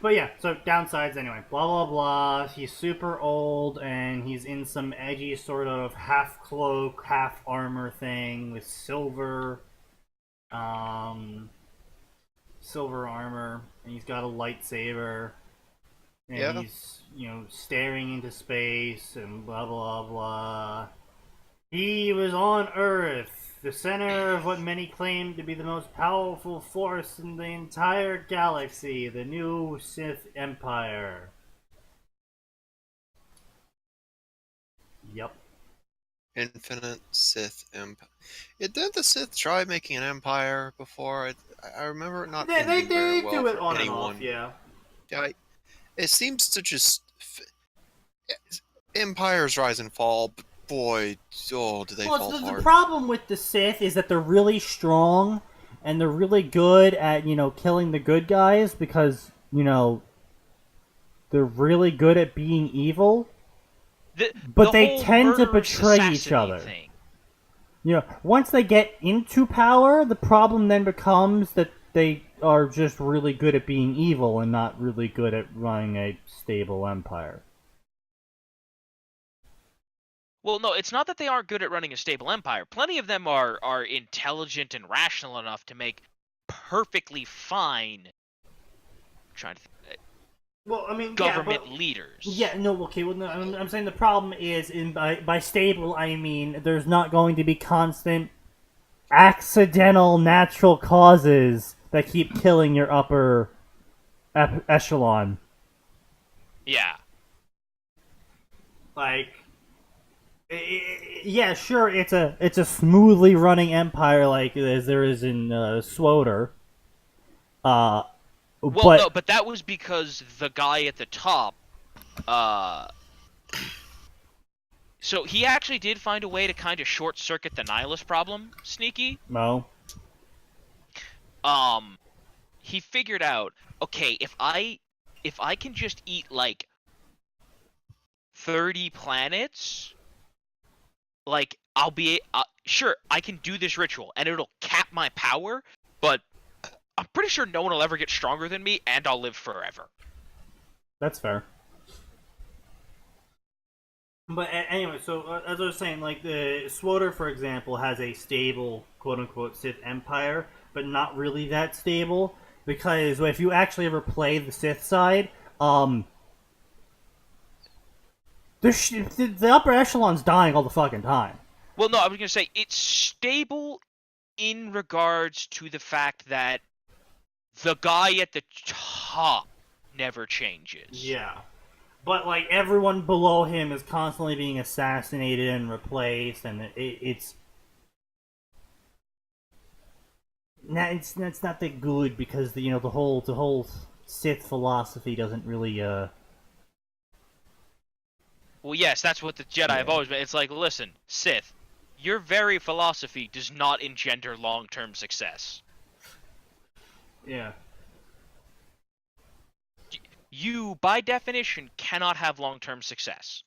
A: But yeah, so downsides anyway. Blah, blah, blah. He's super old, and he's in some edgy sort of half cloak, half armor thing with silver armor, and he's got a lightsaber, and he's, staring into space, and blah, blah, blah. He was on Earth, the center of what many claim to be the most powerful force in the entire galaxy, the new Sith Empire. Yep.
C: Infinite Sith Empire. Didn't the Sith try making an empire before? I remember it not
A: They
C: very well
A: do it
C: for
A: on
C: anyone.
A: and off, yeah.
C: It seems to just... Empires rise and fall, but boy, do they fall hard.
A: The problem with the Sith is that they're really strong, and they're really good at, killing the good guys, because, they're really good at being evil. But they tend to betray each other.
B: Thing.
A: Once they get into power, the problem then becomes that they are just really good at being evil and not really good at running a stable empire.
B: Well, no, it's not that they aren't good at running a stable empire. Plenty of them are intelligent and rational enough to make perfectly fine. I'm trying to think. Government leaders.
A: Yeah, no, okay. Well, no, I'm saying the problem is by stable, I mean there's not going to be constant accidental natural causes that keep killing your upper echelon.
B: Yeah.
A: Yeah, sure. It's a smoothly running empire like as there is in Suthner.
B: No, but that was because the guy at the top, so he actually did find a way to kind of short-circuit the nihilist problem, Sneaky.
A: No.
B: He figured out, okay, if I can just eat, 30 planets, I'll be, sure, I can do this ritual, and it'll cap my power, but I'm pretty sure no one will ever get stronger than me, and I'll live forever.
A: That's fair. But anyway, so as I was saying, the Suthner, for example, has a stable, quote-unquote, Sith Empire, but not really that stable, because if you actually ever play the Sith side, the upper echelon's dying all the fucking time.
B: Well, no, I was going to say, it's stable in regards to the fact that the guy at the top never changes.
A: Yeah. But, everyone below him is constantly being assassinated and replaced, and it's not that good, because, the whole Sith philosophy doesn't really,
B: Well, yes, that's what the Jedi have always been. It's listen, Sith, your very philosophy does not engender long-term success.
A: Yeah.
B: You, by definition, cannot have long-term success.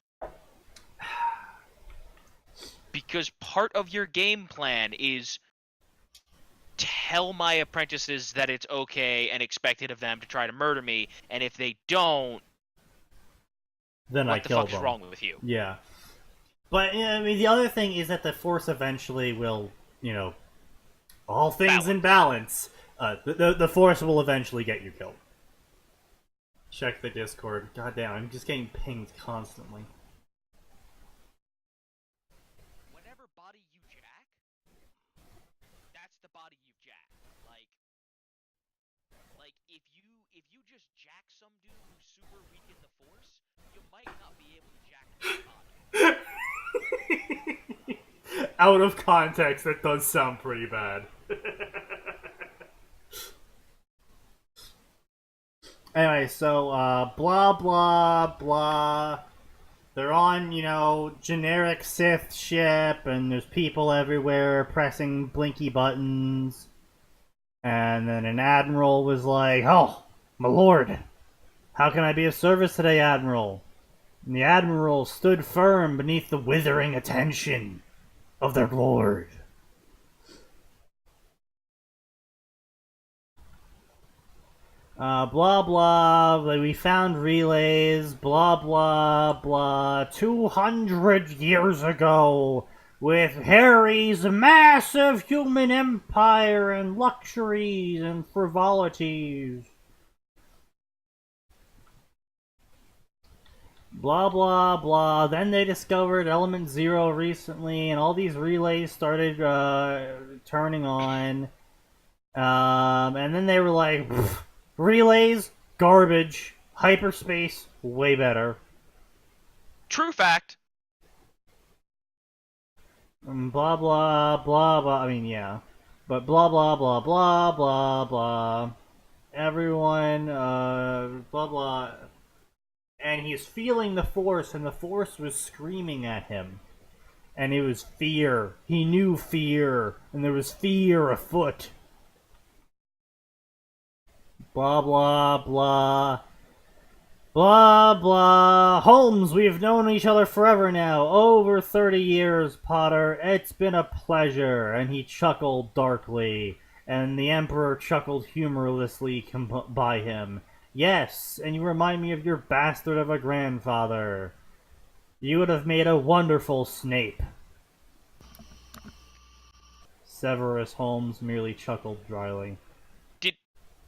B: because part of your game plan is tell my apprentices that it's okay and expected of them to try to murder me, and if they don't,
A: then I kill them.
B: What the fuck's wrong with you?
A: Yeah. But, I mean, the other thing is that the Force eventually will, all things in balance. The Force will eventually get you killed. Check the Discord. Goddamn, I'm just getting pinged constantly.
B: Whatever body you jack, that's the body you've jacked. Like if you just jack some dude who's super weak in the Force, you might not be able to jack his body.
A: Out of context, that does sound pretty bad. Anyway, so, blah, blah, blah. They're on, generic Sith ship, and there's people everywhere pressing blinky buttons. And then an admiral was like, "Oh, my lord, how can I be of service today, Admiral?" And the admiral stood firm beneath the withering attention of their lord. Blah blah, like we found relays, blah blah blah, 200 years ago, with Harry's massive human empire and luxuries and frivolities. Blah blah blah, then they discovered Element Zero recently, and all these relays started turning on, and then they were like, relays, garbage. Hyperspace, way better.
B: True fact.
A: Blah, blah, blah, blah. I mean, yeah. But blah, blah, blah, blah, blah, blah. Everyone, blah, blah. And he's feeling the Force, and the Force was screaming at him. And it was fear. He knew fear. And there was fear afoot. Blah, blah, blah. Blah, blah. Holmes, we've known each other forever now. Over 30 years, Potter. It's been a pleasure. And he chuckled darkly. And the Emperor chuckled humorlessly by him. Yes, and you remind me of your bastard of a grandfather. You would have made a wonderful Snape. Severus Holmes merely chuckled dryly.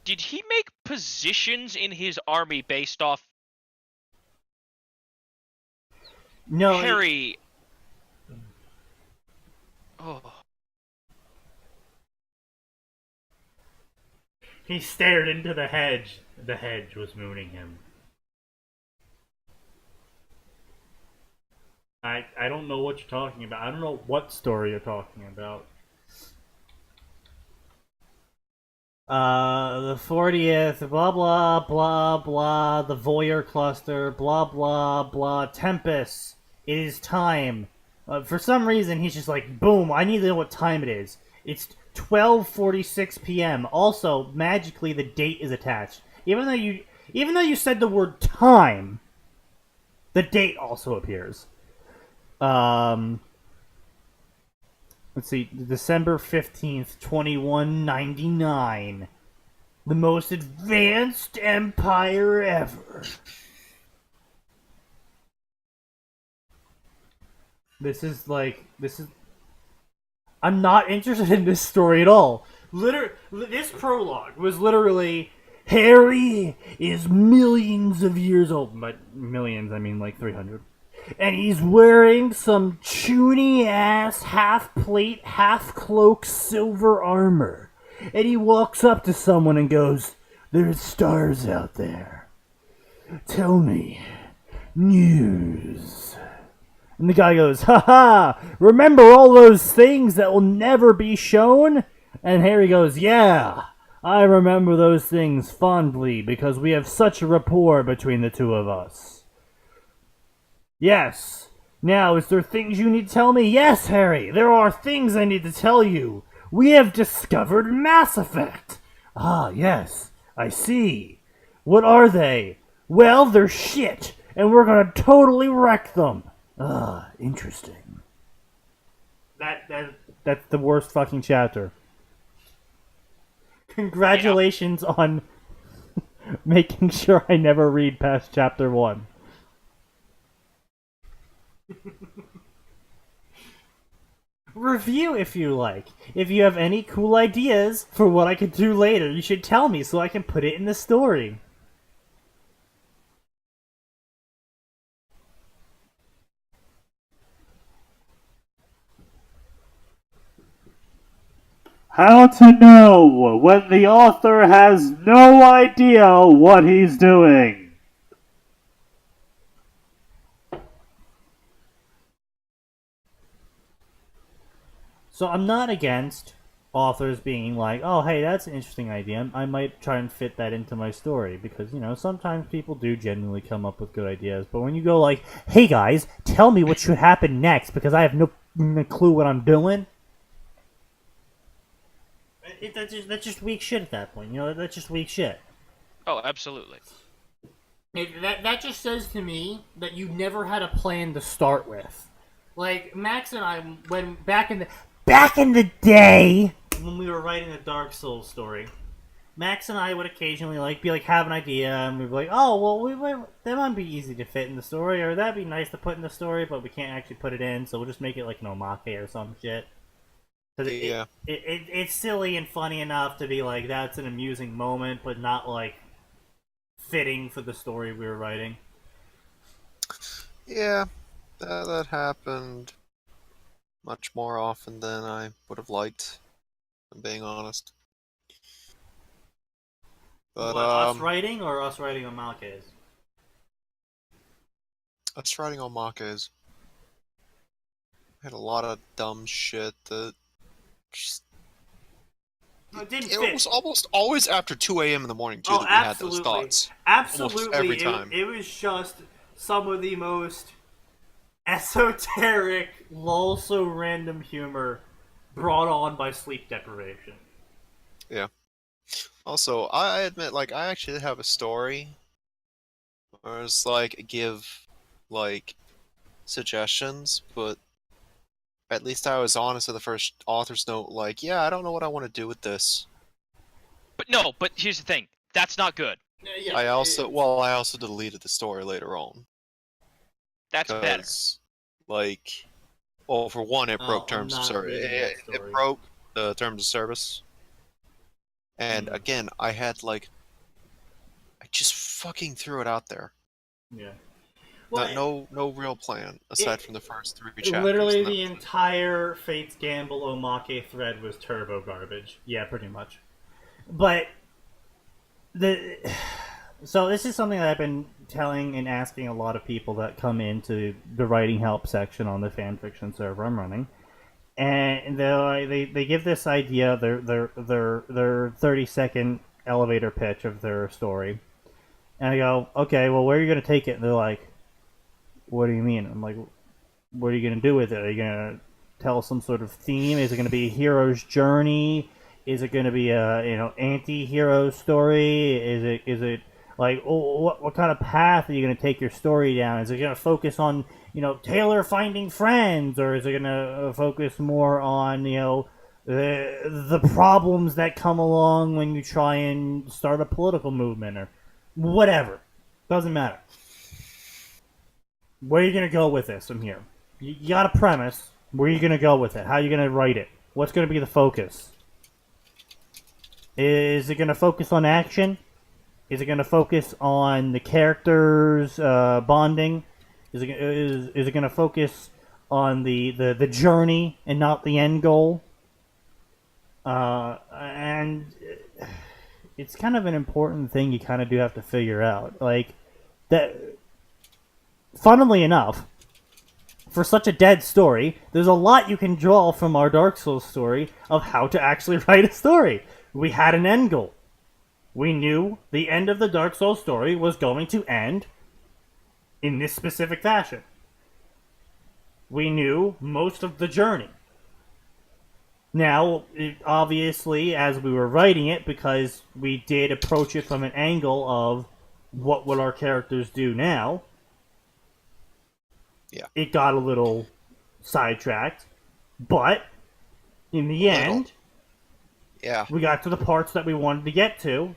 B: Did he make positions in his army based off
A: No,
B: Harry? Oh.
A: He stared into the hedge. The hedge was mooning him. I don't know what you're talking about. I don't know what story you're talking about. The 40th, blah blah blah blah, the Voyeur cluster, blah blah blah, Tempest, it is time. For some reason, he's just like, boom, I need to know what time it is. It's 12:46 p.m. Also, magically, the date is attached. Even though you said the word time, the date also appears. Let's see, December 15th, 2199. The most advanced empire ever. I'm not interested in this story at all. This prologue was literally, Harry is millions of years old. By millions, I mean like 300. And he's wearing some chuny-ass, half-plate, half-cloak silver armor. And he walks up to someone and goes, "There's stars out there. Tell me news." And the guy goes, "Ha-ha! Remember all those things that will never be shown?" And Harry goes, "Yeah, I remember those things fondly because we have such a rapport between the two of us." "Yes. Now, is there things you need to tell me?" "Yes, Harry, there are things I need to tell you. We have discovered Mass Effect." "Ah, yes, I see. What are they?" "Well, they're shit, and we're gonna totally wreck them." "Ah, interesting." That's the worst fucking chapter. Congratulations on making sure I never read past chapter 1. Review if you like. If you have any cool ideas for what I could do later, you should tell me so I can put it in the story. How to know when the author has no idea what he's doing. So I'm not against authors being like, oh, hey, that's an interesting idea. I might try and fit that into my story because, sometimes people do genuinely come up with good ideas. But when you go like, hey, guys, tell me what should happen next because I have no clue what I'm doing. That's just weak shit at that point. That's just weak shit.
B: Oh, absolutely.
A: That just says to me that you never had a plan to start with. Like, Max and I, when back in the day, when we were writing the Dark Souls story, Max and I would occasionally have an idea, and we'd be like, oh, well, that might be easy to fit in the story, or that'd be nice to put in the story, but we can't actually put it in, so we'll just make it like an omake or some shit.
C: Yeah.
A: It's silly and funny enough to be like, that's an amusing moment, but not, like, fitting for the story we were writing.
C: Yeah, that happened much more often than I would have liked, if I'm being honest. But,
A: us writing or us writing on omakes?
C: Us writing on omakes. I had a lot of dumb shit that just...
A: It
C: was almost always after 2 a.m. in the morning, too, that we had those thoughts.
A: Absolutely.
C: Almost every time.
A: It was just some of the most esoteric, also random humor brought on by sleep deprivation.
C: Yeah. Also, I admit, I actually have a story where it's give, suggestions, but at least I was honest with the first author's note, yeah, I don't know what I want to do with this.
B: But here's the thing. That's not good.
A: Yeah,
C: I also deleted the story later on.
B: That's better.
C: For one, it broke terms of service. It broke the terms of service. And again, I just fucking threw it out there.
A: Yeah.
C: No real plan aside from the first 3 chapters.
A: Literally, the entire Fate's Gamble Omake thread was turbo garbage. Yeah, pretty much. But so this is something that I've been telling and asking a lot of people that come into the writing help section on the fanfiction server I'm running, and they give this idea, their 30-second elevator pitch of their story, and I go, okay, well, where are you going to take it? And they're like, what do you mean? I'm like, what are you going to do with it? Are you going to tell some sort of theme? Is it going to be a hero's journey? Is it going to be a anti-hero story? Is it what kind of path are you going to take your story down? Is it going to focus on Taylor finding friends, or is it going to focus more on the problems that come along when you try and start a political movement or whatever? Doesn't matter. Where are you going to go with this from here? You got a premise. Where are you going to go with it? How are you going to write it? What's going to be the focus? Is it going to focus on action? Is it going to focus on the characters bonding? Is it going to focus on the journey and not the end goal? And it's kind of an important thing you kind of do have to figure out. Funnily enough, for such a dead story, there's a lot you can draw from our Dark Souls story of how to actually write a story. We had an end goal. We knew the end of the Dark Souls story was going to end in this specific fashion. We knew most of the journey. Now, obviously, as we were writing it, because we did approach it from an angle of what will our characters do now,
C: yeah,
A: it got a little sidetracked. But in the end,
C: yeah,
A: we got to the parts that we wanted to get to.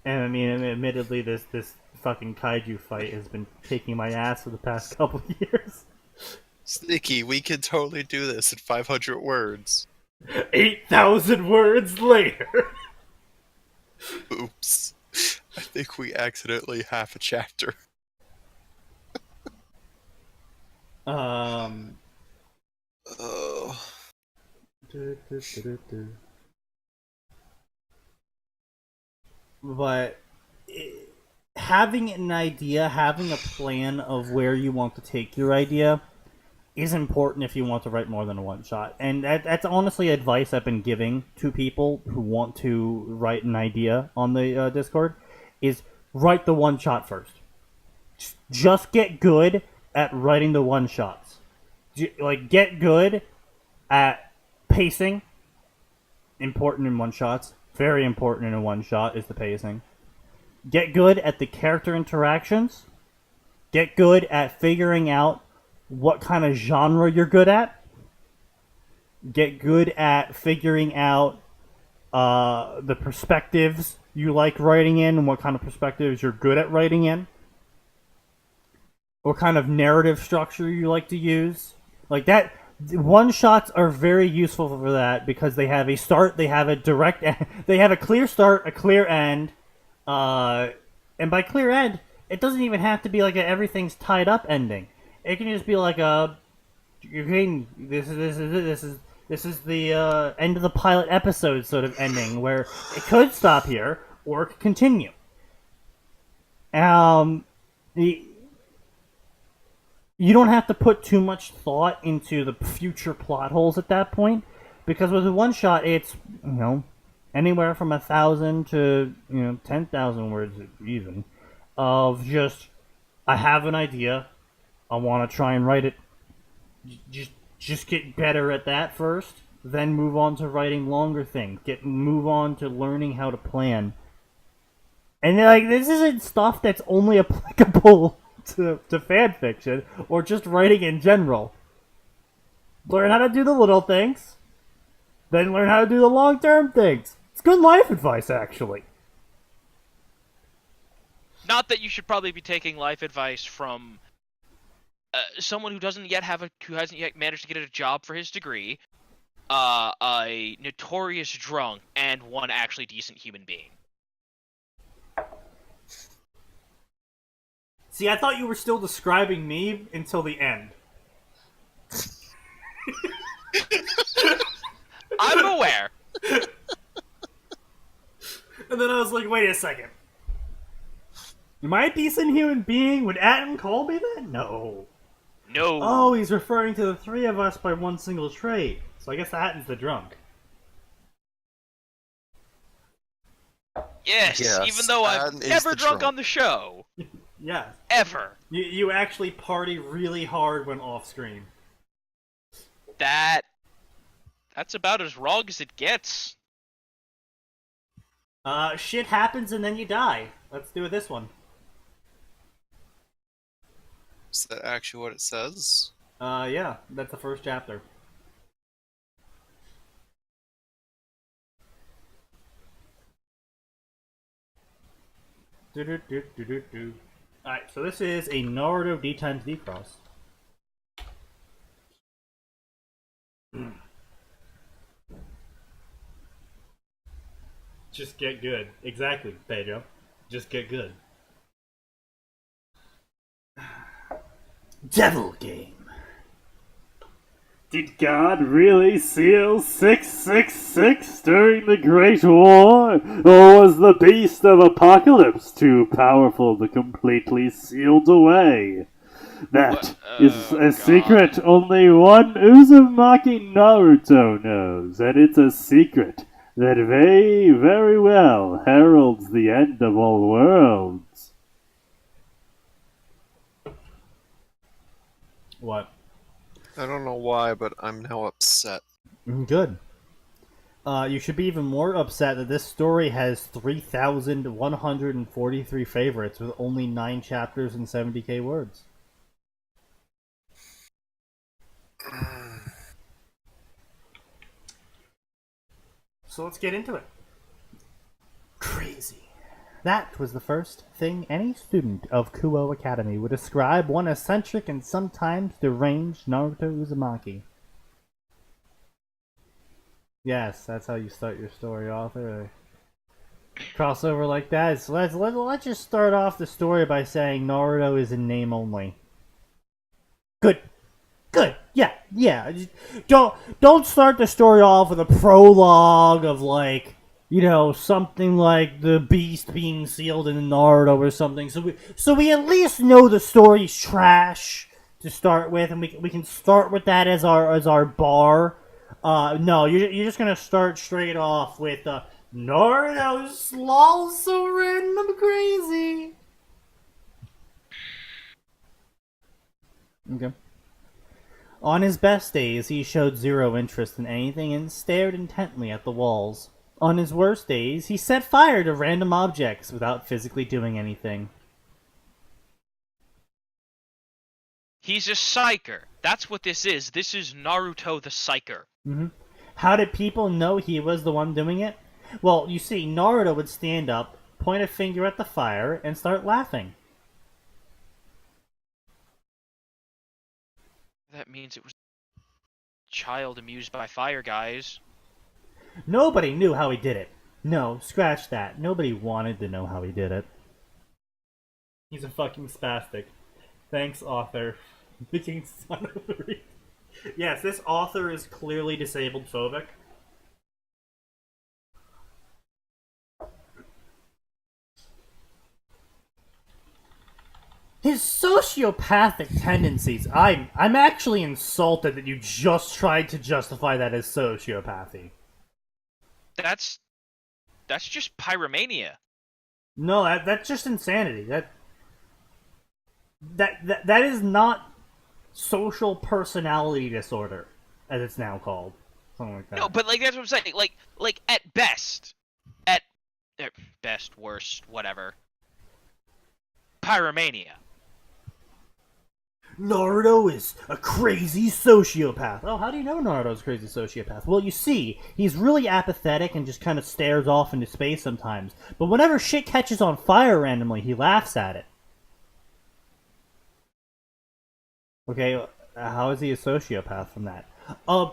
A: And I mean, admittedly, this fucking kaiju fight has been kicking my ass for the past couple of years.
C: Sneaky, we can totally do this in 500 words.
A: 8,000 words later.
C: Oops. I think we accidentally half a chapter.
A: Oh. But having an idea, having a plan of where you want to take your idea is important if you want to write more than a one-shot. And that's honestly advice I've been giving to people who want to write an idea on the Discord, is write the one-shot first. Just get good at writing the one-shots. Like, get good at pacing. Important in one-shots. Very important in a one-shot is the pacing. Get good at the character interactions. Get good at figuring out what kind of genre you're good at. Get good at figuring out the perspectives you like writing in and what kind of perspectives you're good at writing in. What kind of narrative structure you like to use. Like that, one-shots are very useful for that because they have a start, they have a direct end, they have a clear start, a clear end, and by clear end, it doesn't even have to be like a everything's tied up ending. It can just be like a, this is the end of the pilot episode sort of ending where it could stop here or it could continue. You don't have to put too much thought into the future plot holes at that point, because with a one shot, it's anywhere from 1,000 to 10,000 words even, of just I have an idea, I want to try and write it. Just get better at that first, then move on to writing longer things. Move on to learning how to plan. And this isn't stuff that's only applicable to fan fiction or just writing in general. Learn how to do the little things, then learn how to do the long-term things. It's good life advice, actually.
B: Not that you should probably be taking life advice from someone who hasn't yet managed to get a job for his degree, a notorious drunk, and one actually decent human being.
A: See, I thought you were still describing me until the end.
B: I'm aware.
A: And then I was like, wait a second. Am I a decent human being? Would Atin call me that? No.
B: No.
A: Oh, he's referring to the three of us by one single trait. So I guess Atin's the drunk.
B: Yes, even though I'm never drunk on the show.
A: Yeah.
B: Ever.
A: You actually party really hard when off screen.
B: That's about as wrong as it gets.
A: Shit happens and then you die. Let's do this one.
C: Is that actually what it says?
A: Yeah, that's the first chapter. Alright, so this is a Naruto D times D cross. Just get good. Exactly, Pedro. Just get good. Devil Game. Did God really seal 666 during the Great War? Or was the Beast of Apocalypse too powerful to completely sealed away? That is a secret only one Uzumaki Naruto knows, and it's a secret that very well heralds the end of all worlds. What?
C: I don't know why, but I'm now upset.
A: Good. You should be even more upset that this story has 3,143 favorites with only 9 chapters and 70k words. So let's get into it. Crazy. That was the first thing any student of Kuo Academy would describe one eccentric and sometimes deranged Naruto Uzumaki. Yes, that's how you start your story, author. Crossover like that. So let's just start off the story by saying Naruto is in name only. Good. Yeah. Don't start the story off with a prologue of like, you know, something like the beast being sealed in Naruto or something. So we at least know the story's trash to start with, and we can start with that as our bar. No, you're just gonna start straight off with Naruto's lol so random crazy. Okay. On his best days, he showed zero interest in anything and stared intently at the walls. On his worst days, he set fire to random objects without physically doing anything.
B: He's a psyker. That's what this is. This is Naruto the psyker.
A: Mm-hmm. How did people know he was the one doing it? Well, you see, Naruto would stand up, point a finger at the fire, and start laughing.
B: That means it was a child amused by fire, guys.
A: Nobody knew how he did it. No, scratch that. Nobody wanted to know how he did it. He's a fucking spastic. Thanks, author. Bitching son of a re- Yes, this author is clearly disabled phobic. His sociopathic tendencies, I'm actually insulted that you just tried to justify that as sociopathy.
B: That's just pyromania.
A: No, that's just insanity. That is not social personality disorder, as it's now called. Something like that.
B: No, but like that's what I'm saying. Like at best, worst, whatever. Pyromania.
A: Naruto is a crazy sociopath. Oh, how do you know Naruto's a crazy sociopath? Well, you see, he's really apathetic and just kind of stares off into space sometimes. But whenever shit catches on fire randomly, he laughs at it. Okay, how is he a sociopath from that?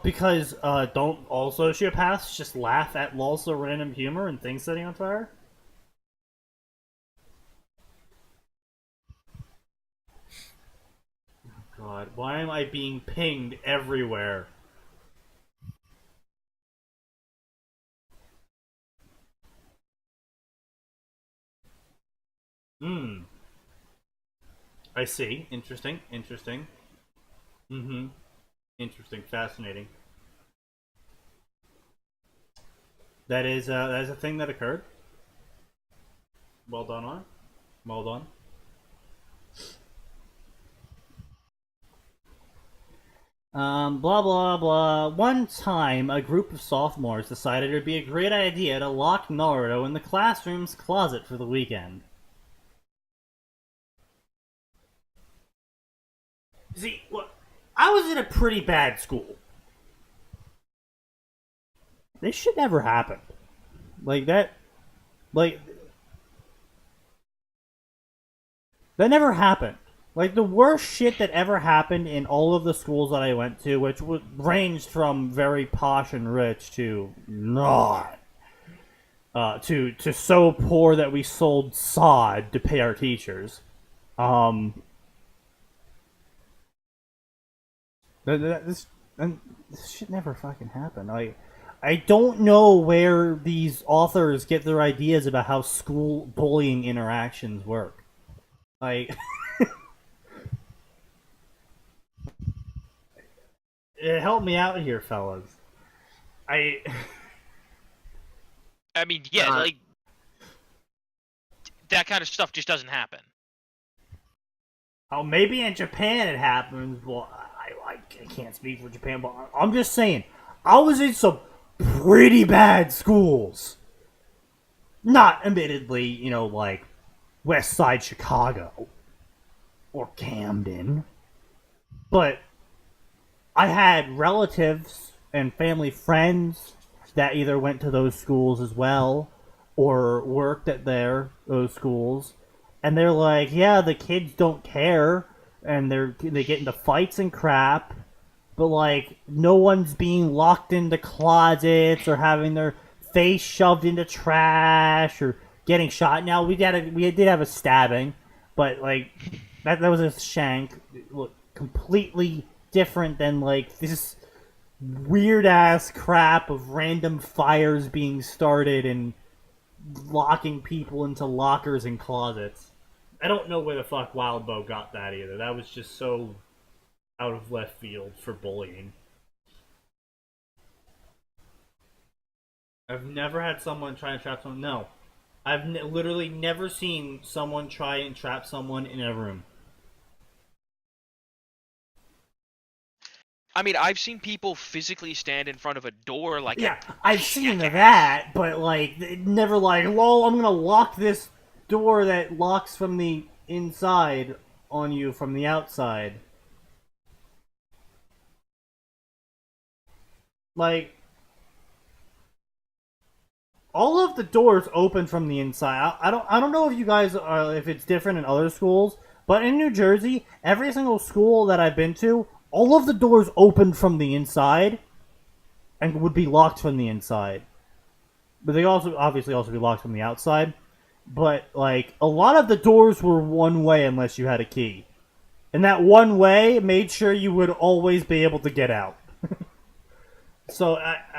A: Because don't all sociopaths just laugh at lols of random humor and things setting on fire? God, why am I being pinged everywhere? I see. Interesting. Interesting. Fascinating. That is a thing that occurred. Well done on. Well done. Blah blah blah. One time, a group of sophomores decided it would be a great idea to lock Naruto in the classroom's closet for the weekend. See, look, I was in a pretty bad school. This shit never happened. That never happened. Like, the worst shit that ever happened in all of the schools that I went to, which ranged from very posh and rich to not, to so poor that we sold sod to pay our teachers. This shit never fucking happened. I don't know where these authors get their ideas about how school bullying interactions work. Help me out here, fellas.
B: I mean, yeah, like that kind of stuff just doesn't happen.
A: Oh, maybe in Japan it happens. Well, I can't speak for Japan, but I'm just saying, I was in some pretty bad schools. Not admittedly, you know, like West Side Chicago or Camden, but I had relatives and family friends that either went to those schools as well or worked at those schools, and they're like, yeah, the kids don't care, and they get into fights and crap, but like no one's being locked into closets or having their face shoved into trash or getting shot. Now we did have a stabbing, but like that was a shank. Look, completely different than like this weird ass crap of random fires being started and locking people into lockers and closets. I don't know where the fuck Wildbow got that either. That was just so out of left field for bullying. I've never had someone try and trap someone. No. I've literally never seen someone try and trap someone in a room.
B: I mean, I've seen people physically stand in front of a door like
A: yeah, I've seen that, but like never like, lol, I'm gonna lock this door that locks from the inside on you from the outside. Like, all of the doors open from the inside. I don't know if you guys are, if it's different in other schools, but in New Jersey, every single school that I've been to, all of the doors opened from the inside and would be locked from the inside. But they also obviously also be locked from the outside. But like a lot of the doors were one way unless you had a key. And that one way made sure you would always be able to get out. So I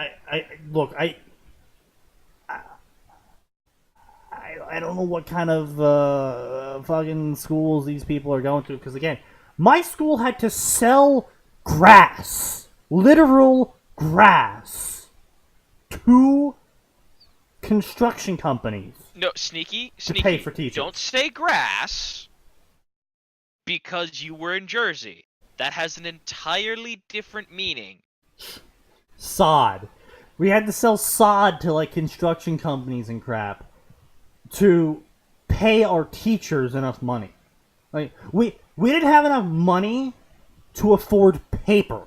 A: don't know what kind of fucking schools these people are going to, because again, my school had to sell grass, literal grass, to construction companies.
B: No, Sneaky,
A: to pay for teachers.
B: Don't say grass because you were in Jersey. That has an entirely different meaning.
A: Sod. We had to sell sod to like construction companies and crap to pay our teachers enough money. Like we didn't have enough money to afford paper.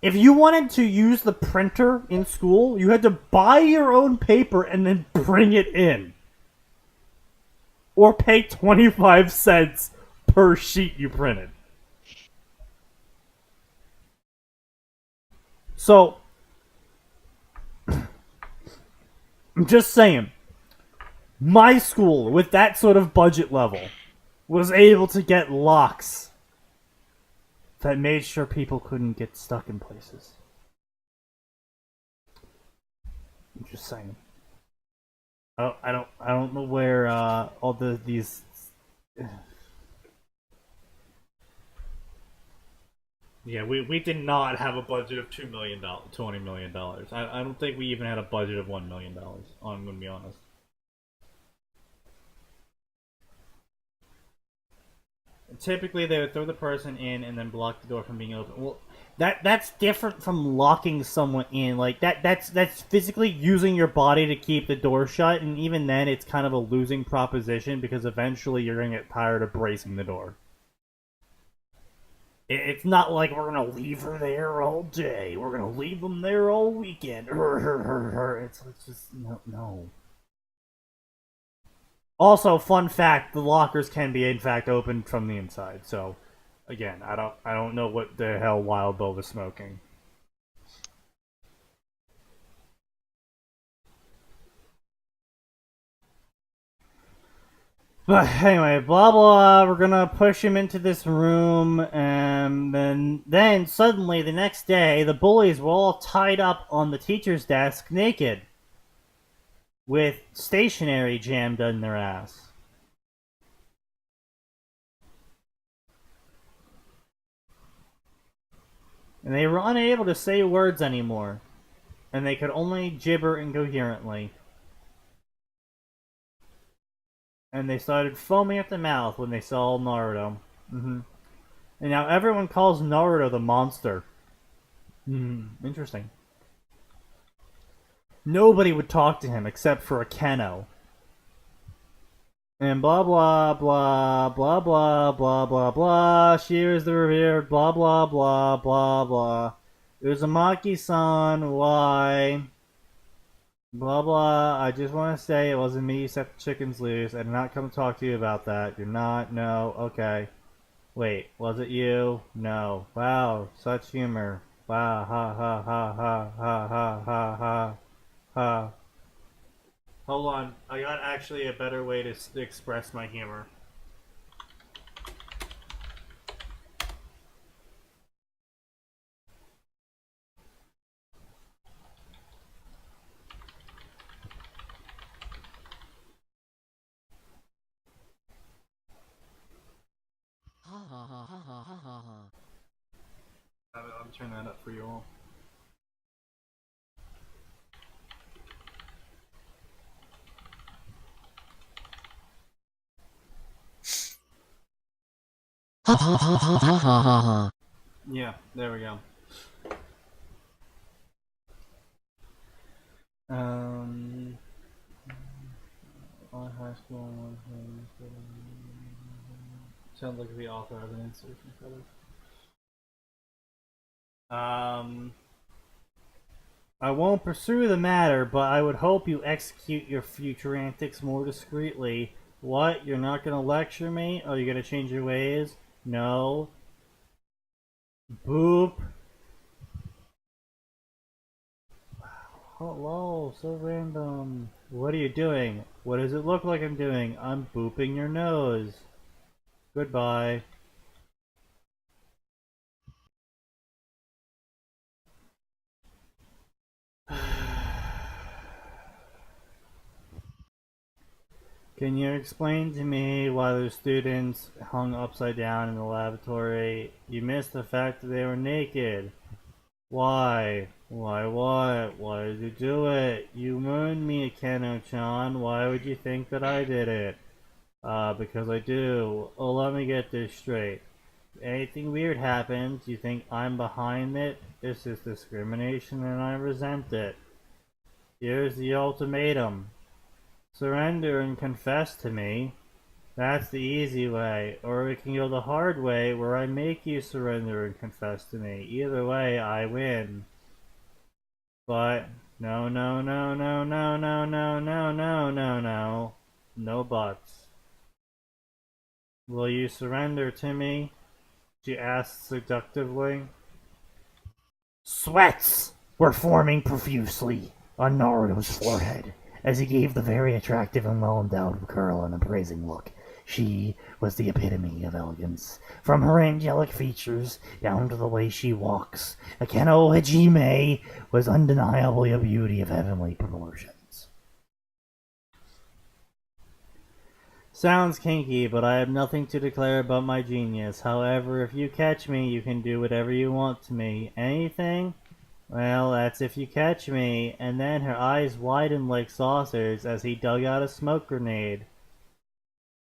A: If you wanted to use the printer in school, you had to buy your own paper and then bring it in. Or pay 25 cents per sheet you printed. So, I'm just saying, my school, with that sort of budget level, was able to get locks that made sure people couldn't get stuck in places. I'm just saying. I don't know where all these. Yeah, we did not have a budget of $20 million. I don't think we even had a budget of $1 million. I'm gonna be honest. Typically, they would throw the person in and then block the door from being open. Well, that's different from locking someone in. Like that's physically using your body to keep the door shut, and even then, it's kind of a losing proposition because eventually you're gonna get tired of bracing the door. It's not like we're gonna leave her there all day. We're gonna leave them there all weekend. It's just no. Also, fun fact: the lockers can be, in fact, opened from the inside. So, again, I don't know what the hell Wild Bill was smoking. But anyway, blah blah. We're gonna push him into this room, and then suddenly the next day, the bullies were all tied up on the teacher's desk, naked, with stationery jammed in their ass. And they were unable to say words anymore. And they could only gibber incoherently. And they started foaming at the mouth when they saw Naruto. And now everyone calls Naruto the monster. Interesting. Nobody would talk to him except for Akeno. And blah blah blah blah blah blah blah blah. She was the revered blah blah blah blah blah. Uzumaki-san, why? Blah blah. I just want to say it wasn't me who set the chickens loose. I did not come to talk to you about that. You're not. No. Okay. Wait. Was it you? No. Wow. Such humor. Wow. Ha ha ha ha ha ha ha ha ha. Hold on. I got actually a better way to express my humor. I'm turning that up for you all. Yeah, there we go. On high school, sounds like the author has an insertion credit. I won't pursue the matter, but I would hope you execute your future antics more discreetly. What? You're not gonna lecture me? Oh, you're gonna change your ways? No. Boop. Hello, so random. What are you doing? What does it look like I'm doing? I'm booping your nose. Goodbye. Can you explain to me why those students hung upside down in the lavatory? You missed the fact that they were naked. Why? Why what? Why did you do it? You ruined me, Akeno-chan. Why would you think that I did it? Because I do. Oh, let me get this straight. If anything weird happens, you think I'm behind it? This is discrimination and I resent it. Here's the ultimatum. Surrender and confess to me. That's the easy way. Or we can go the hard way where I make you surrender and confess to me. Either way, I win. But no, no, no, no, no, no, no, no, no, no, no. No buts. Will you surrender to me? She asked seductively. Sweats were forming profusely on Naruto's forehead as he gave the very attractive and well-endowed girl an appraising look. She was the epitome of elegance. From her angelic features down to the way she walks, Akeno Hajime was undeniably a beauty of heavenly proportions. Sounds kinky, but I have nothing to declare about my genius. However, if you catch me, you can do whatever you want to me. Anything? Well, that's if you catch me. And then her eyes widened like saucers as he dug out a smoke grenade.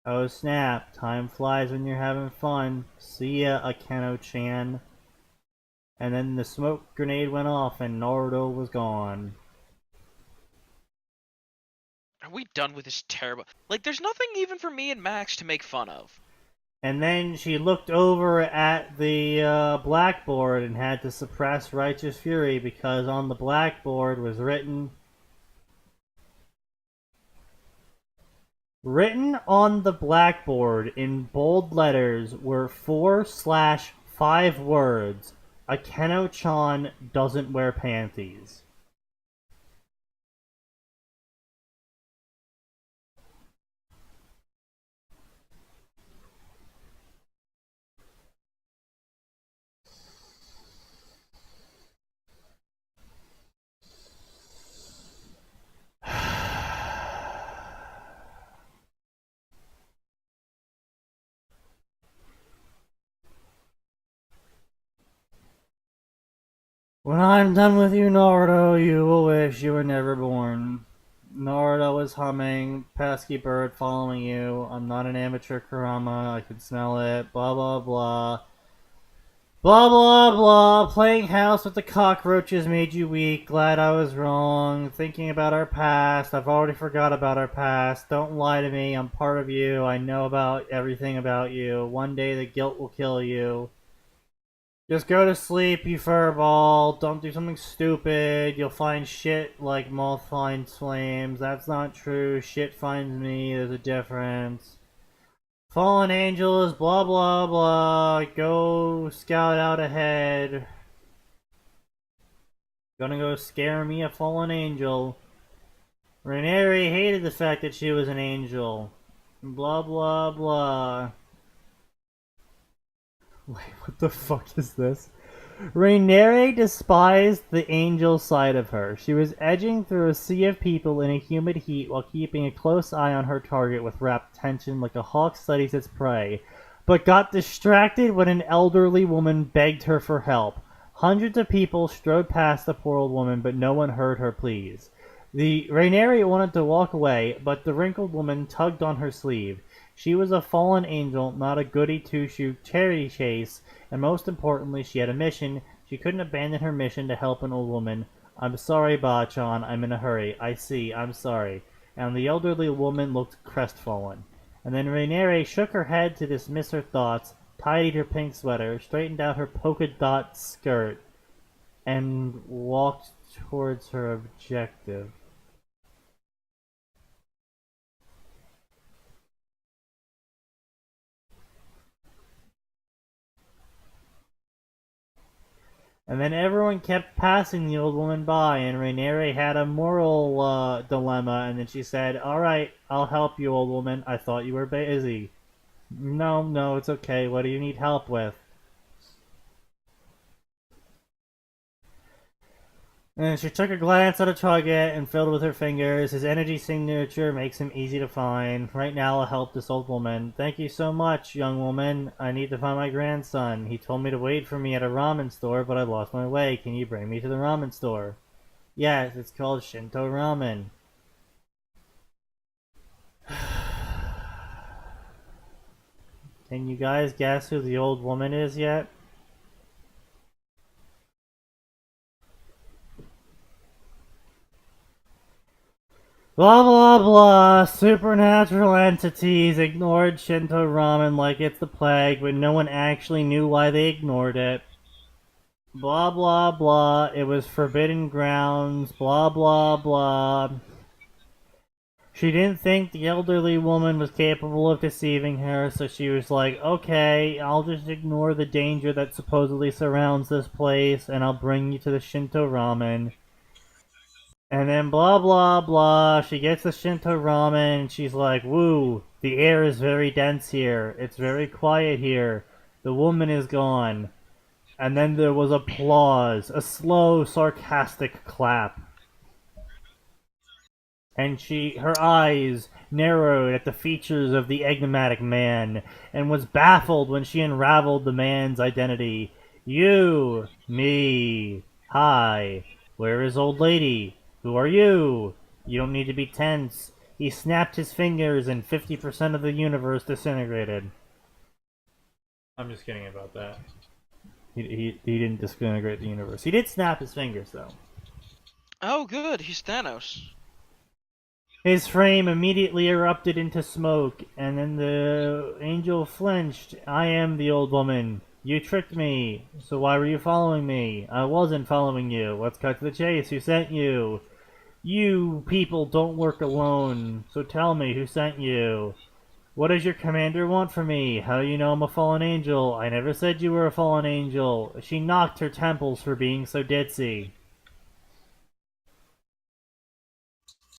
A: Oh snap, time flies when you're having fun. See ya, Akeno-chan. And then the smoke grenade went off and Naruto was gone.
B: Are we done with this terrible... Like, there's nothing even for me and Max to make fun of.
A: And then she looked over at the blackboard and had to suppress righteous fury because on the blackboard was written... Written on the blackboard in bold letters were 4/5 words. Akeno-chan doesn't wear panties. When I'm done with you, Naruto, you will wish you were never born. Naruto is humming, pesky bird following you. I'm not an amateur Kurama, I can smell it, blah blah blah. Blah blah blah, playing house with the cockroaches made you weak, glad I was wrong, thinking about our past, I've already forgot about our past, don't lie to me, I'm part of you, I know about everything about you, one day the guilt will kill you. Just go to sleep, you furball, don't do something stupid, you'll find shit like moth finds flames, that's not true, shit finds me, there's a difference. Fallen angel is blah blah blah. Go scout out ahead. Gonna go scare me a fallen angel. Rhaenyra hated the fact that she was an angel. Blah blah blah. Wait, what the fuck is this? Rhaenyra despised the angel side of her. She was edging through a sea of people in a humid heat while keeping a close eye on her target with rapt tension like a hawk studies its prey, but got distracted when an elderly woman begged her for help. Hundreds of people strode past the poor old woman, but no one heard her pleas. The Rhaenyra wanted to walk away, but the wrinkled woman tugged on her sleeve. She was a fallen angel, not a goody two-shoe charity chase, and most importantly, she had a mission. She couldn't abandon her mission to help an old woman. I'm sorry, Ba-chan, I'm in a hurry. I see, I'm sorry. And the elderly woman looked crestfallen. And then Rhaenyra shook her head to dismiss her thoughts, tidied her pink sweater, straightened out her polka dot skirt, and walked towards her objective. And then everyone kept passing the old woman by, and Rhaenyra had a moral dilemma, and then she said, "Alright, I'll help you, old woman. I thought you were busy." No, it's okay. What do you need help with? And she took a glance at a target and filled with her fingers. His energy signature makes him easy to find. Right now I'll help this old woman. Thank you so much, young woman. I need to find my grandson. He told me to wait for me at a ramen store, but I lost my way. Can you bring me to the ramen store? Yes, it's called Shinto Ramen. Can you guys guess who the old woman is yet? Blah blah blah, supernatural entities ignored Shinto ramen like it's the plague, but no one actually knew why they ignored it. Blah blah blah, it was forbidden grounds, blah blah blah. She didn't think the elderly woman was capable of deceiving her, so she was like, okay, I'll just ignore the danger that supposedly surrounds this place, and I'll bring you to the Shinto ramen. And then blah blah blah, she gets the Shinto ramen and she's like, woo, the air is very dense here, it's very quiet here, the woman is gone. And then there was applause, a slow, sarcastic clap. And her eyes narrowed at the features of the enigmatic man, and was baffled when she unraveled the man's identity. You, me, hi, where is old lady? Who are you? You don't need to be tense. He snapped his fingers and 50% of the universe disintegrated. I'm just kidding about that. He didn't disintegrate the universe. He did snap his fingers, though.
B: Oh, good. He's Thanos.
A: His frame immediately erupted into smoke, and then the angel flinched. I am the old woman. You tricked me. So why were you following me? I wasn't following you. Let's cut to the chase. Who sent you? You people don't work alone, so tell me, who sent you? What does your commander want from me? How do you know I'm a fallen angel? I never said you were a fallen angel. She knocked her temples for being so ditzy.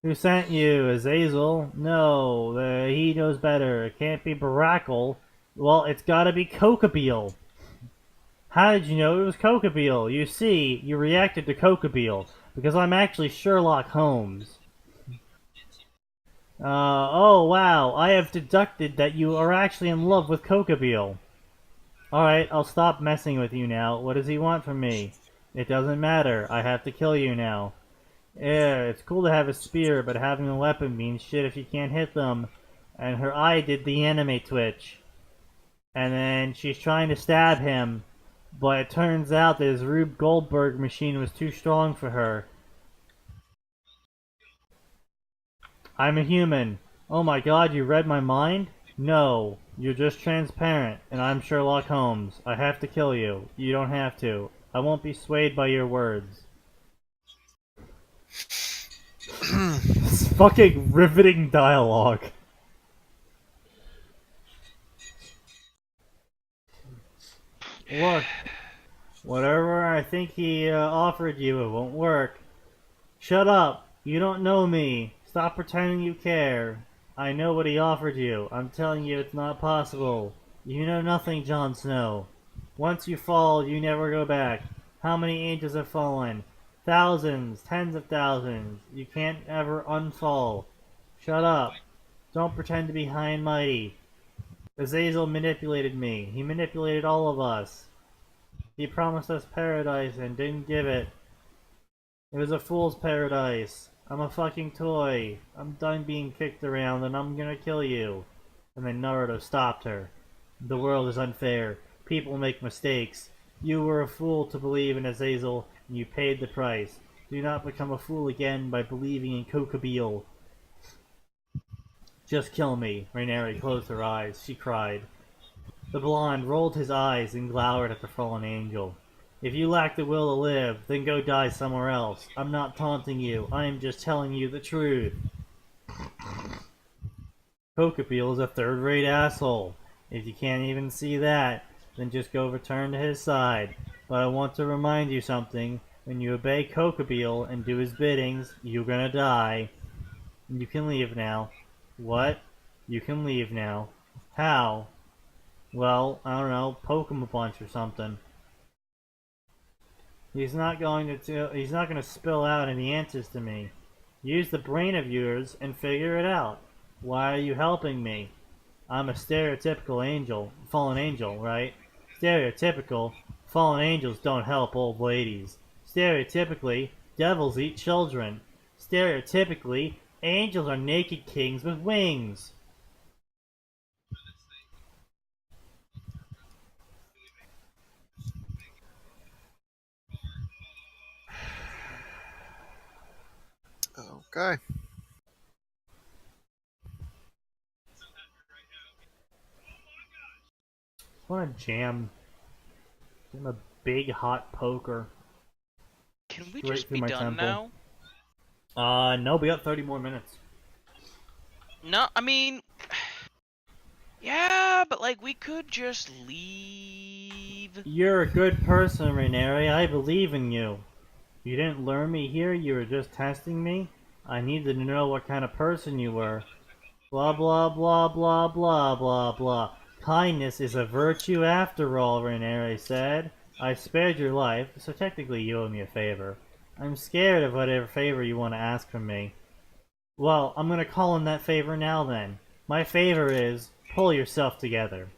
A: Who sent you? Azazel? No, he knows better. It can't be Barackle. Well, it's gotta be Kokabeel. How did you know it was Kokabeel? You see, you reacted to Kokabeel, because I'm actually Sherlock Holmes. Oh wow, I have deducted that you are actually in love with Kokabeel. Alright, I'll stop messing with you now. What does he want from me? It doesn't matter, I have to kill you now. Yeah, it's cool to have a spear, but having a weapon means shit if you can't hit them. And her eye did the anime twitch. And then she's trying to stab him. But it turns out that his Rube Goldberg machine was too strong for her. I'm a human. Oh my god, you read my mind? No, you're just transparent, and I'm Sherlock Holmes. I have to kill you. You don't have to. I won't be swayed by your words. It's fucking riveting dialogue. Look, whatever I think he offered you, it won't work. Shut up. You don't know me. Stop pretending you care. I know what he offered you. I'm telling you it's not possible. You know nothing, Jon Snow. Once you fall, you never go back. How many angels have fallen? Thousands, tens of thousands. You can't ever unfall. Shut up. Don't pretend to be high and mighty. Azazel manipulated me. He manipulated all of us. He promised us paradise and didn't give it. It was a fool's paradise. I'm a fucking toy. I'm done being kicked around and I'm gonna kill you. And then Naruto stopped her. The world is unfair. People make mistakes. You were a fool to believe in Azazel and you paid the price. Do not become a fool again by believing in Kokabeel. Just kill me. Rhaenyra closed her eyes. She cried. The blonde rolled his eyes and glowered at the fallen angel. If you lack the will to live, then go die somewhere else. I'm not taunting you. I am just telling you the truth. Kokabeel is a third-rate asshole. If you can't even see that, then just go return to his side. But I want to remind you something. When you obey Kokabeel and do his biddings, you're gonna die. You can leave now. What? You can leave now. How? Well, I don't know, poke him a bunch or something. He's not going to spill out any answers to me. Use the brain of yours and figure it out. Why are you helping me? I'm a stereotypical angel, fallen angel, right? Stereotypical, fallen angels don't help old ladies. Stereotypically, devils eat children. Stereotypically, angels are naked kings with wings.
C: Okay.
A: I want to jam a big hot poker.
B: Can we
A: Straight
B: just
A: through
B: be
A: my
B: done
A: temple.
B: now?
A: No, we got 30 more minutes.
B: No, I mean, yeah, but like we could just leave.
A: You're a good person, Rhaenyra. I believe in you. You didn't lure me here, you were just testing me? I needed to know what kind of person you were. Blah blah blah blah blah blah blah. Kindness is a virtue after all, Rhaenyra said. I spared your life, so technically you owe me a favor. I'm scared of whatever favor you want to ask from me. Well, I'm gonna call in that favor now then. My favor is, pull yourself together.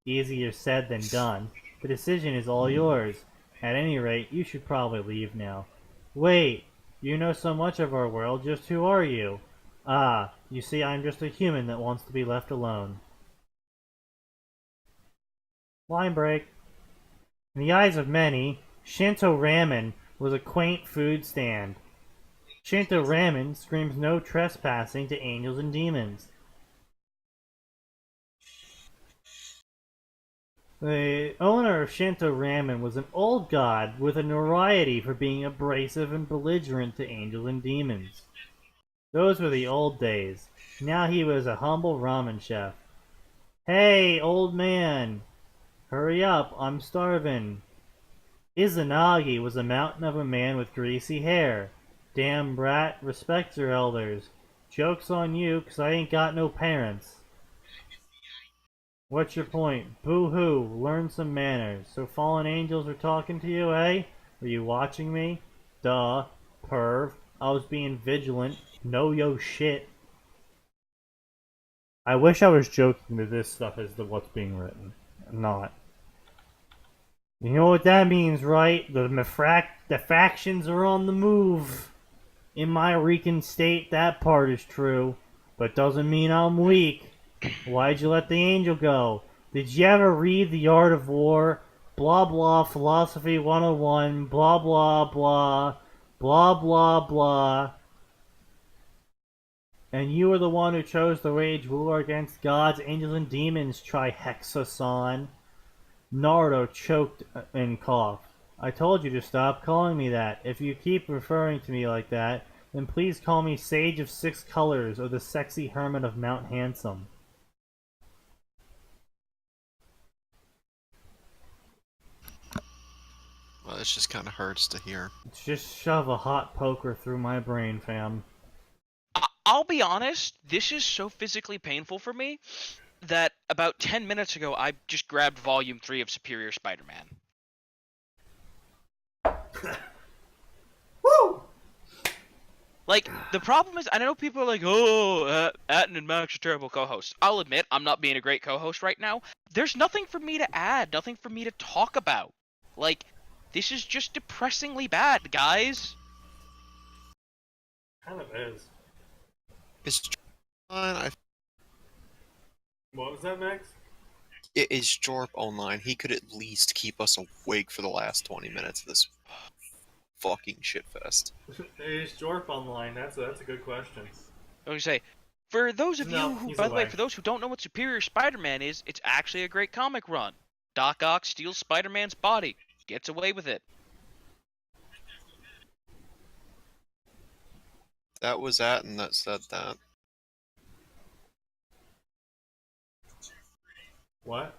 A: Easier said than done. The decision is all yours. At any rate, you should probably leave now. Wait! You know so much of our world, just who are you? Ah, you see I'm just a human that wants to be left alone. Line break. In the eyes of many, Shinto ramen was a quaint food stand. Shinto ramen screams no trespassing to angels and demons. The owner of Shinto Ramen was an old god with a notoriety for being abrasive and belligerent to angels and demons. Those were the old days. Now he was a humble ramen chef. Hey, old man! Hurry up, I'm starving. Izanagi was a mountain of a man with greasy hair. Damn brat, respect your elders. Joke's on you, 'cause I ain't got no parents. What's your point? Boo-hoo, learn some manners. So fallen angels were talking to you, eh? Were you watching me? Duh. Perv. I was being vigilant. Know yo shit. I wish I was joking that this stuff is what's being written. I'm not. You know what that means, right? The factions are on the move. In my Rican state, that part is true. But doesn't mean I'm weak. Why'd you let the angel go? Did you ever read The Art of War? Blah blah, Philosophy 101, blah blah blah, blah blah blah. And you were the one who chose to wage war against gods, angels, and demons, Trihexason. Naruto choked and coughed. I told you to stop calling me that. If you keep referring to me like that, then please call me Sage of Six Colors or the Sexy Hermit of Mount Handsome.
C: Well, this just kind of hurts to hear.
A: Just shove a hot poker through my brain, fam.
B: I'll be honest, this is so physically painful for me that about 10 minutes ago I just grabbed Volume 3 of Superior Spider-Man.
A: Woo!
B: Like, the problem is, I know people are like, oh, Atin and Max are terrible co-hosts. I'll admit, I'm not being a great co-host right now. There's nothing for me to add, nothing for me to talk about. Like, this is just depressingly bad, guys.
A: Kind of is.
C: Is online?
A: What was that, Max?
C: It is Jorp online. He could at least keep us awake for the last 20 minutes of this fucking shitfest.
A: Is Jorp online? That's a good question.
B: I was gonna say, for those of
A: No,
B: you who,
A: he's
B: by the way,
A: away.
B: for those who don't know what Superior Spider-Man is, it's actually a great comic run. Doc Ock steals Spider-Man's body, gets away with it.
C: That was Atin that said that.
A: What?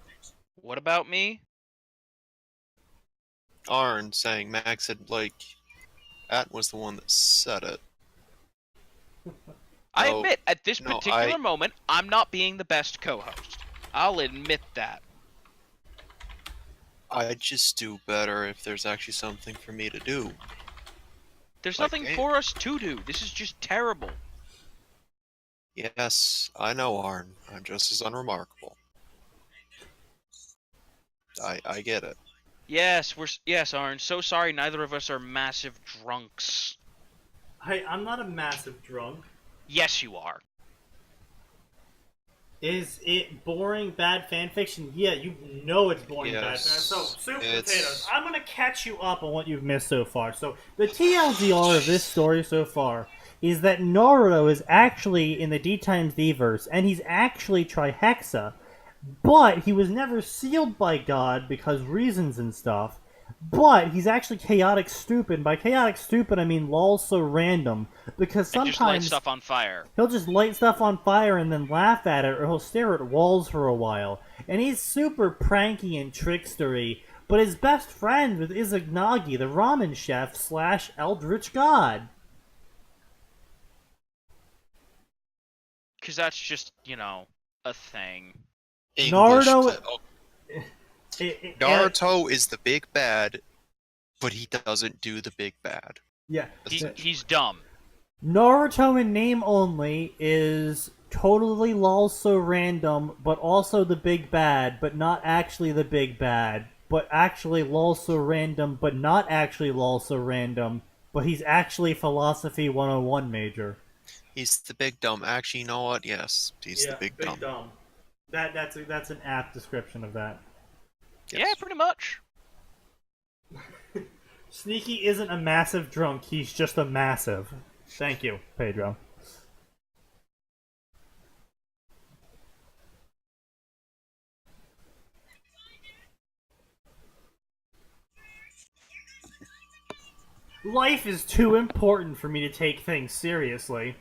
B: What about me?
C: Arn saying Max had, like, Atin was the one that said it.
B: I
C: No,
B: admit, at this
C: no,
B: particular moment, I'm not being the best co-host. I'll admit that.
C: I'd just do better if there's actually something for me to do.
B: There's
C: Like,
B: nothing
C: hey.
B: for us to do. This is just terrible.
C: Yes, I know, Arn. I'm just as unremarkable. I get it.
B: Yes, Arn. So sorry, neither of us are massive drunks.
A: Hey, I'm not a massive drunk.
B: Yes, you are.
A: Is it boring, bad fanfiction? Yeah, you know it's boring, bad
C: Yes,
A: fan. So, Soup
C: it's-
A: Potatoes, I'm gonna catch you up on what you've missed so far. So, the TLDR of this story so far is that Naruto is actually in the D times D verse, and he's actually Trihexa, but he was never sealed by God because reasons and stuff. But he's actually chaotic stupid. By chaotic stupid, I mean lol so random because
B: And just light
A: sometimes
B: stuff on fire.
A: he'll just light stuff on fire and then laugh at it, or he'll stare at walls for a while. And he's super pranky and trickstery, but his best friend with Izanagi, the ramen chef / eldritch god.
B: Because that's just, a thing.
C: English
A: Naruto-
C: to- oh,
A: It-
C: Naruto is the big bad, but he doesn't do the big bad.
A: yeah.
B: He's dumb.
A: Naruto in name only is totally lol so random, but also the big bad, but not actually the big bad, but actually lol so random, but not actually lol so random, but he's actually Philosophy 101 major.
C: He's the big dumb. Actually, you know what? Yes, he's the big dumb.
A: That's an apt description of that.
C: Yes.
B: Yeah, pretty much.
A: Sneaky isn't a massive drunk, he's just a massive. Thank you, Pedro. Life is too important for me to take things seriously.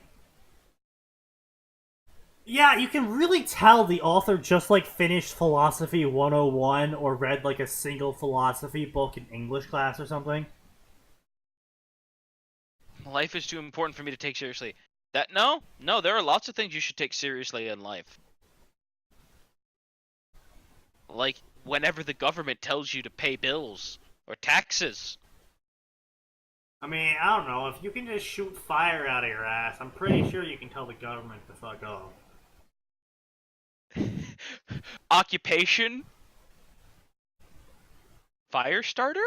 A: Yeah, you can really tell the author just finished Philosophy 101 or read a single philosophy book in English class or something.
B: Life is too important for me to take seriously. No, there are lots of things you should take seriously in life. Like whenever the government tells you to pay bills or taxes.
A: I mean, I don't know, if you can just shoot fire out of your ass, I'm pretty sure you can tell the government to fuck off.
B: Occupation? Fire starter?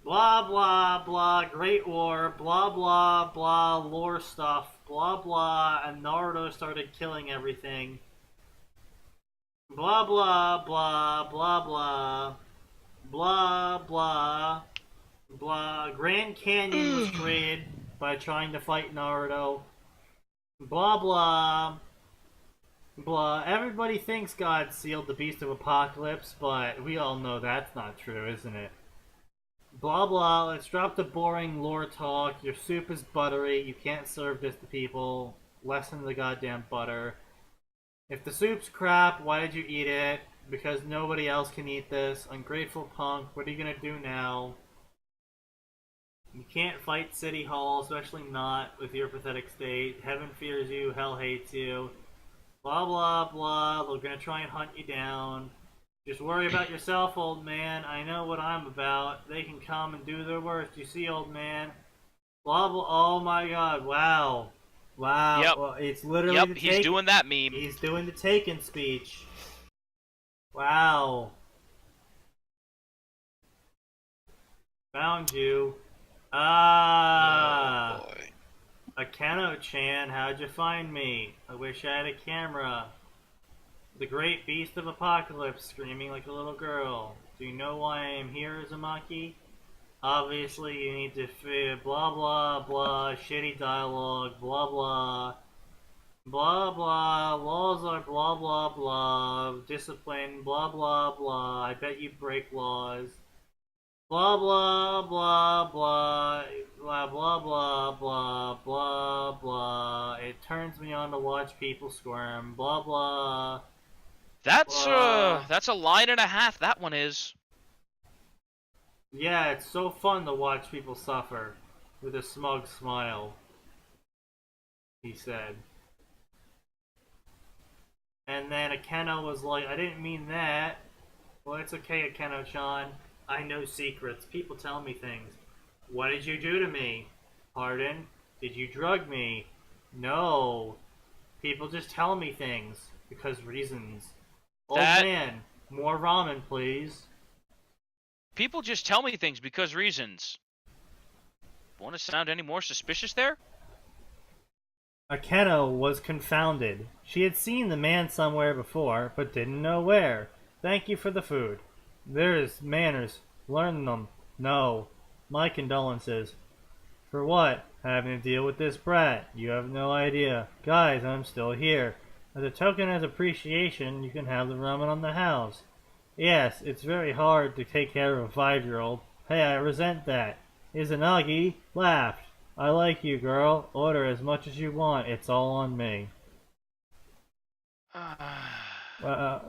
A: Blah, blah, blah, Great War, blah, blah, blah, lore stuff, blah, blah, and Naruto started killing everything. Blah, blah, blah, blah, blah, blah, blah, blah. Grand Canyon was created by trying to fight Naruto. Blah, blah, blah. Everybody thinks God sealed the Beast of Apocalypse, but we all know that's not true, isn't it? Blah blah, let's drop the boring lore talk. Your soup is buttery, you can't serve this to people. Lessen the goddamn butter. If the soup's crap, why did you eat it? Because nobody else can eat this. Ungrateful punk, what are you gonna do now? You can't fight City Hall, especially not with your pathetic state. Heaven fears you, hell hates you. Blah blah blah, they're gonna try and hunt you down. Just worry about yourself, old man. I know what I'm about. They can come and do their worst. You see, old man? Blah, blah. Oh, my God. Wow. Wow.
B: Yep.
A: Well, it's literally
B: Yep,
A: the
B: he's doing that meme.
A: He's doing the Taken speech. Wow. Found you. Ah.
C: Oh, boy.
A: Akeno-chan, how'd you find me? I wish I had a camera. The great beast of apocalypse screaming like a little girl. Do you know why I am here, Uzumaki? Obviously, you need to blah blah blah, shitty dialogue, blah blah. Blah blah, laws are blah blah blah, discipline, blah blah blah, I bet you break laws. Blah blah blah blah, blah blah blah blah blah blah. It turns me on to watch people squirm, blah blah.
B: That's a line and a half, that one is.
A: Yeah, it's so fun to watch people suffer with a smug smile, he said. And then Akeno was like, I didn't mean that. Well, it's okay, Akeno-chan. I know secrets. People tell me things. What did you do to me? Pardon? Did you drug me? No. People just tell me things. Because reasons. Old man, more ramen, please.
B: People just tell me things because reasons. Want to sound any more suspicious there?
A: Akeno was confounded. She had seen the man somewhere before, but didn't know where. Thank you for the food. There's manners. Learn them. No. My condolences. For what? Having to deal with this brat. You have no idea. Guys, I'm still here. As a token of appreciation, you can have the ramen on the house. Yes, it's very hard to take care of a 5-year-old. Hey, I resent that. Izanagi laughed. I like you, girl. Order as much as you want. It's all on me. Ha ha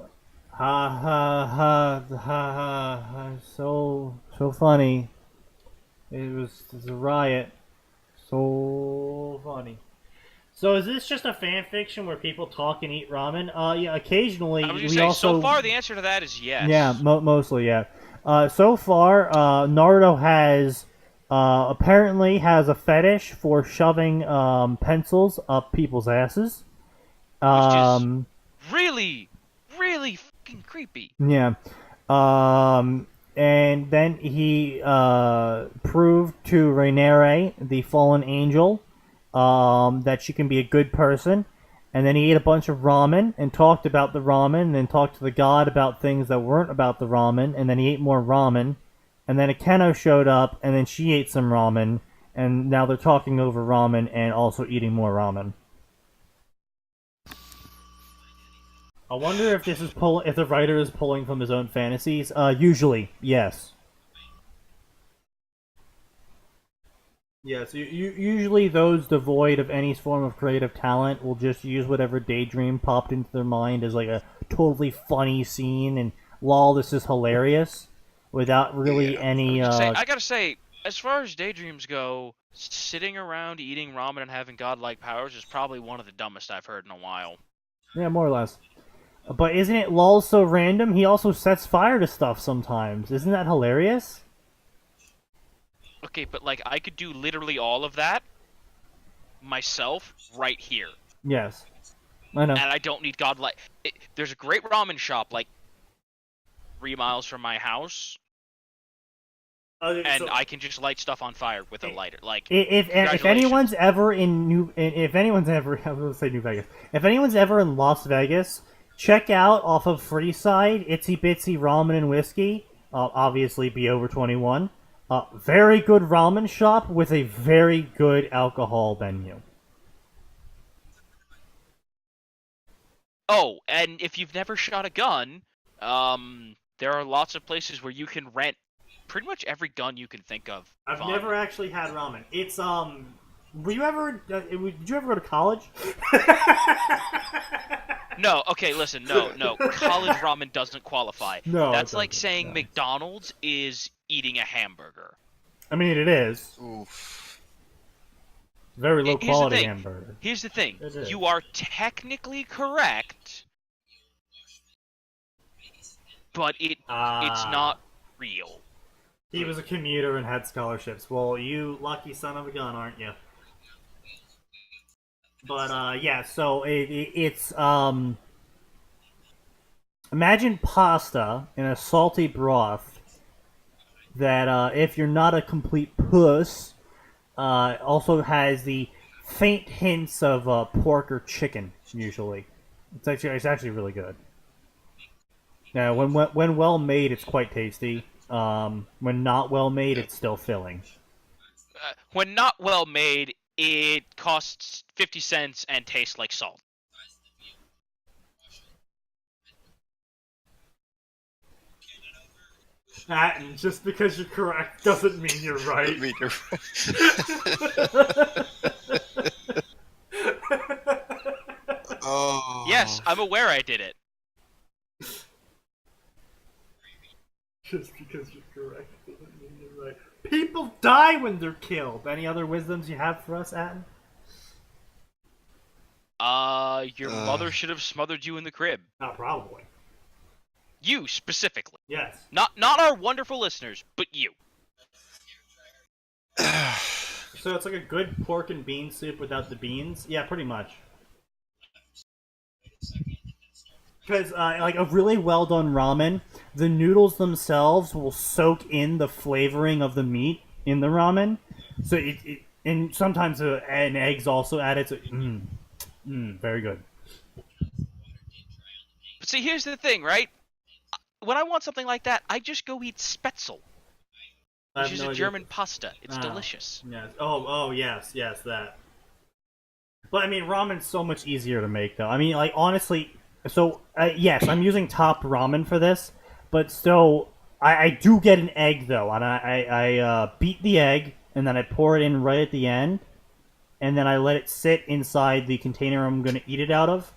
A: ha ha ha. So funny. It was a riot. So funny. So is this just a fan fiction where people talk and eat ramen? Yeah, occasionally.
B: So far the answer to that is yes.
A: Yeah, mostly, yeah. So far, Naruto has apparently has a fetish for shoving pencils up people's asses.
B: Which is really, really fucking creepy.
A: Yeah. And then he proved to Rainere, the fallen angel, that she can be a good person. And then he ate a bunch of ramen and talked about the ramen, and then talked to the god about things that weren't about the ramen, and then he ate more ramen. And then Akeno showed up, and then she ate some ramen, and now they're talking over ramen and also eating more ramen. I wonder if this is if the writer is pulling from his own fantasies. Usually, yes. Yes, usually those devoid of any form of creative talent will just use whatever daydream popped into their mind as like a totally funny scene, and lol, this is hilarious, without really any...
B: I gotta say, as far as daydreams go, sitting around eating ramen and having godlike powers is probably one of the dumbest I've heard in a while.
A: Yeah, more or less. But isn't it lol so random? He also sets fire to stuff sometimes. Isn't that hilarious?
B: Okay, but like, I could do literally all of that myself right here.
A: Yes. I know.
B: And I don't need godlike... There's a great ramen shop, like, 3 miles from my house. and
A: so
B: I can just light stuff on fire with a lighter. Like,
A: if anyone's
B: congratulations.
A: ever if anyone's ever I was gonna say New Vegas, if anyone's ever in Las Vegas, check out off of Freeside Itsy Bitsy Ramen and Whiskey. Obviously, be over 21. Very good ramen shop with a very good alcohol menu.
B: Oh, and if you've never shot a gun, there are lots of places where you can rent pretty much every gun you can think of.
A: I've
B: fun.
A: never actually had ramen. It's Were you ever? Did you ever go to college?
B: No, okay, listen, no. College ramen doesn't qualify.
A: No,
B: That's
A: it
B: like
A: doesn't,
B: saying
A: no.
B: McDonald's is eating a hamburger.
A: I mean, it is
C: Oof.
A: very low
B: Here's the
A: quality
B: thing.
A: hamburger.
B: Here's the thing.
A: It is.
B: You are technically correct, but it's not real.
A: He was a commuter and had scholarships. Well, you lucky son of a gun, aren't you? But yeah, so it's imagine pasta in a salty broth that if you're not a complete puss, also has the faint hints of pork or chicken. Usually, it's actually really good. Now, when well made, it's quite tasty. When not well made, it's still filling.
B: When not well made, it costs 50 cents and tastes like salt.
A: And just because you're correct doesn't mean you're right.
C: Oh.
B: Yes, I'm aware I did it.
A: Just because you're correct doesn't mean you're right. People die when they're killed. Any other wisdoms you have for us, Atin?
B: Your mother should have smothered you in the crib.
A: Probably.
B: You, specifically.
A: Yes.
B: Not our wonderful listeners, but you.
A: So it's like a good pork and bean soup without the beans? Yeah, pretty much. Because, like, a really well done ramen, the noodles themselves will soak in the flavoring of the meat in the ramen. So and sometimes and eggs also added. So, very good.
B: But see, here's the thing, right? When I want something like that, I just go eat Spätzle, which is a German pasta. It's delicious.
A: Yes. Oh, yes, that. But I mean, ramen's so much easier to make, though. I mean, like, honestly, so yes, I'm using Top Ramen for this, but still, I do get an egg though, and I beat the egg, and then I pour it in right at the end, and then I let it sit inside the container I'm going to eat it out of,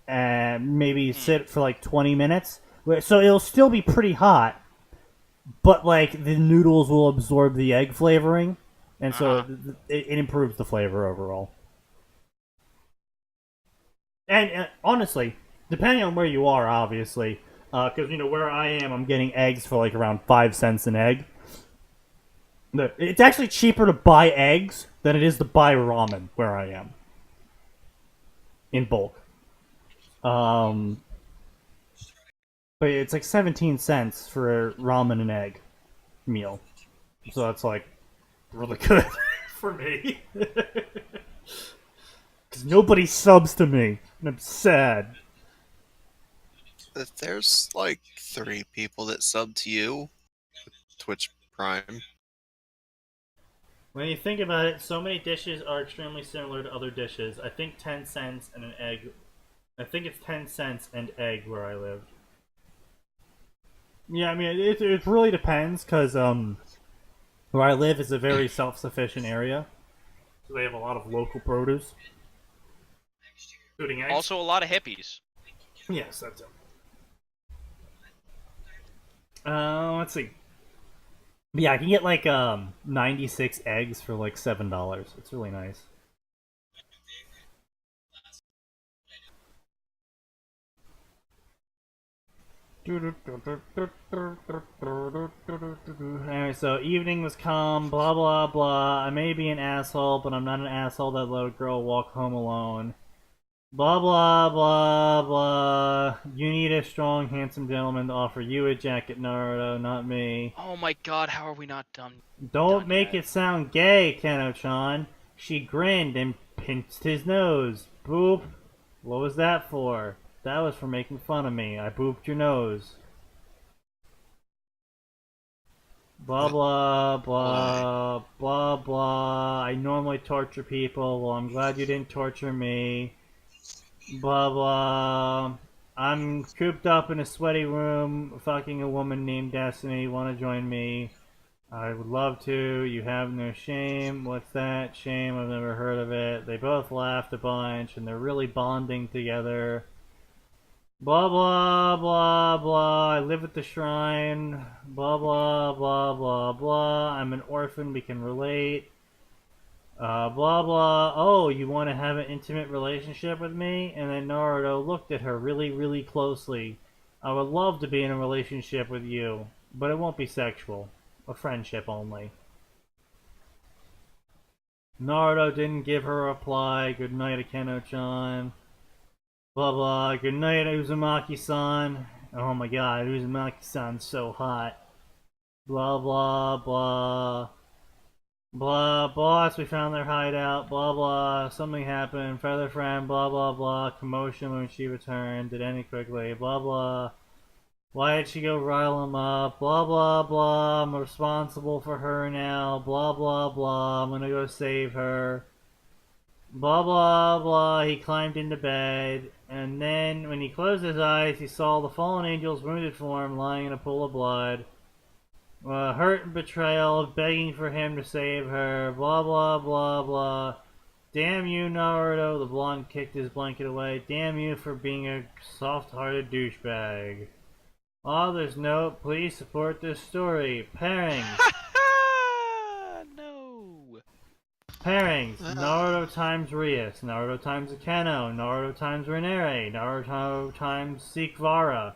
A: and maybe sit for like 20 minutes. So it'll still be pretty hot, but like the noodles will absorb the egg flavoring, and so it improves the flavor overall. And honestly, depending on where you are, obviously, because where I am, I'm getting eggs for like around 5 cents an egg. It's actually cheaper to buy eggs than it is to buy ramen where I am, in bulk. But it's like 17 cents for a ramen and egg meal. So that's like really good for me. Because nobody subs to me, and I'm sad.
C: There's like 3 people that sub to you. Twitch Prime.
A: When you think about it, so many dishes are extremely similar to other dishes. I think 10 cents and an egg. I think it's 10 cents and egg where I live. Yeah, I mean, it really depends, because where I live is a very self-sufficient area. So they have a lot of local produce. Including eggs.
B: Also, a lot of hippies.
A: Yes, that's it. Let's see. Yeah, I can get like 96 eggs for like $7. It's really nice. Anyway, so evening was calm, blah blah blah. I may be an asshole, but I'm not an asshole that let a girl walk home alone. Blah, blah, blah, blah. You need a strong, handsome gentleman to offer you a jacket, Naruto, not me.
B: Oh my god, how are we not done?
A: Don't make
B: yet?
A: it sound gay, Keno-chan. She grinned and pinched his nose. Boop. What was that for? That was for making fun of me. I booped your nose. Blah, blah, blah, blah, blah. I normally torture people. Well, I'm glad you didn't torture me. Blah, blah. I'm cooped up in a sweaty room, fucking a woman named Destiny. Want to join me? I would love to. You have no shame. What's that? Shame? I've never heard of it. They both laughed a bunch, and they're really bonding together. Blah, blah, blah, blah. I live at the shrine. Blah, blah, blah, blah, blah. I'm an orphan. We can relate. Blah, blah. Oh, you want to have an intimate relationship with me? And then Naruto looked at her really, really closely. I would love to be in a relationship with you, but it won't be sexual. A friendship only. Naruto didn't give her a reply. Good night, Akeno-chan. Blah blah. Good night, Uzumaki-san. Oh my god, Uzumaki-san's so hot. Blah blah blah. Blah, boss, we found their hideout. Blah blah. Something happened. Feather friend. Blah blah blah. Commotion when she returned. Did end quickly. Blah blah. Why did she go rile him up? Blah, blah, blah. I'm responsible for her now. Blah, blah, blah. I'm gonna go save her. Blah, blah, blah. He climbed into bed. And then, when he closed his eyes, he saw the fallen angel's wounded form lying in a pool of blood. Hurt and betrayal, begging for him to save her. Blah, blah, blah, blah. Damn you, Naruto. The blonde kicked his blanket away. Damn you for being a soft-hearted douchebag. Author's note, please support this story. Pairings.
B: No.
A: Pairings. Naruto times Rias. Naruto times Akeno. Naruto times Renere. Naruto times Sikvara.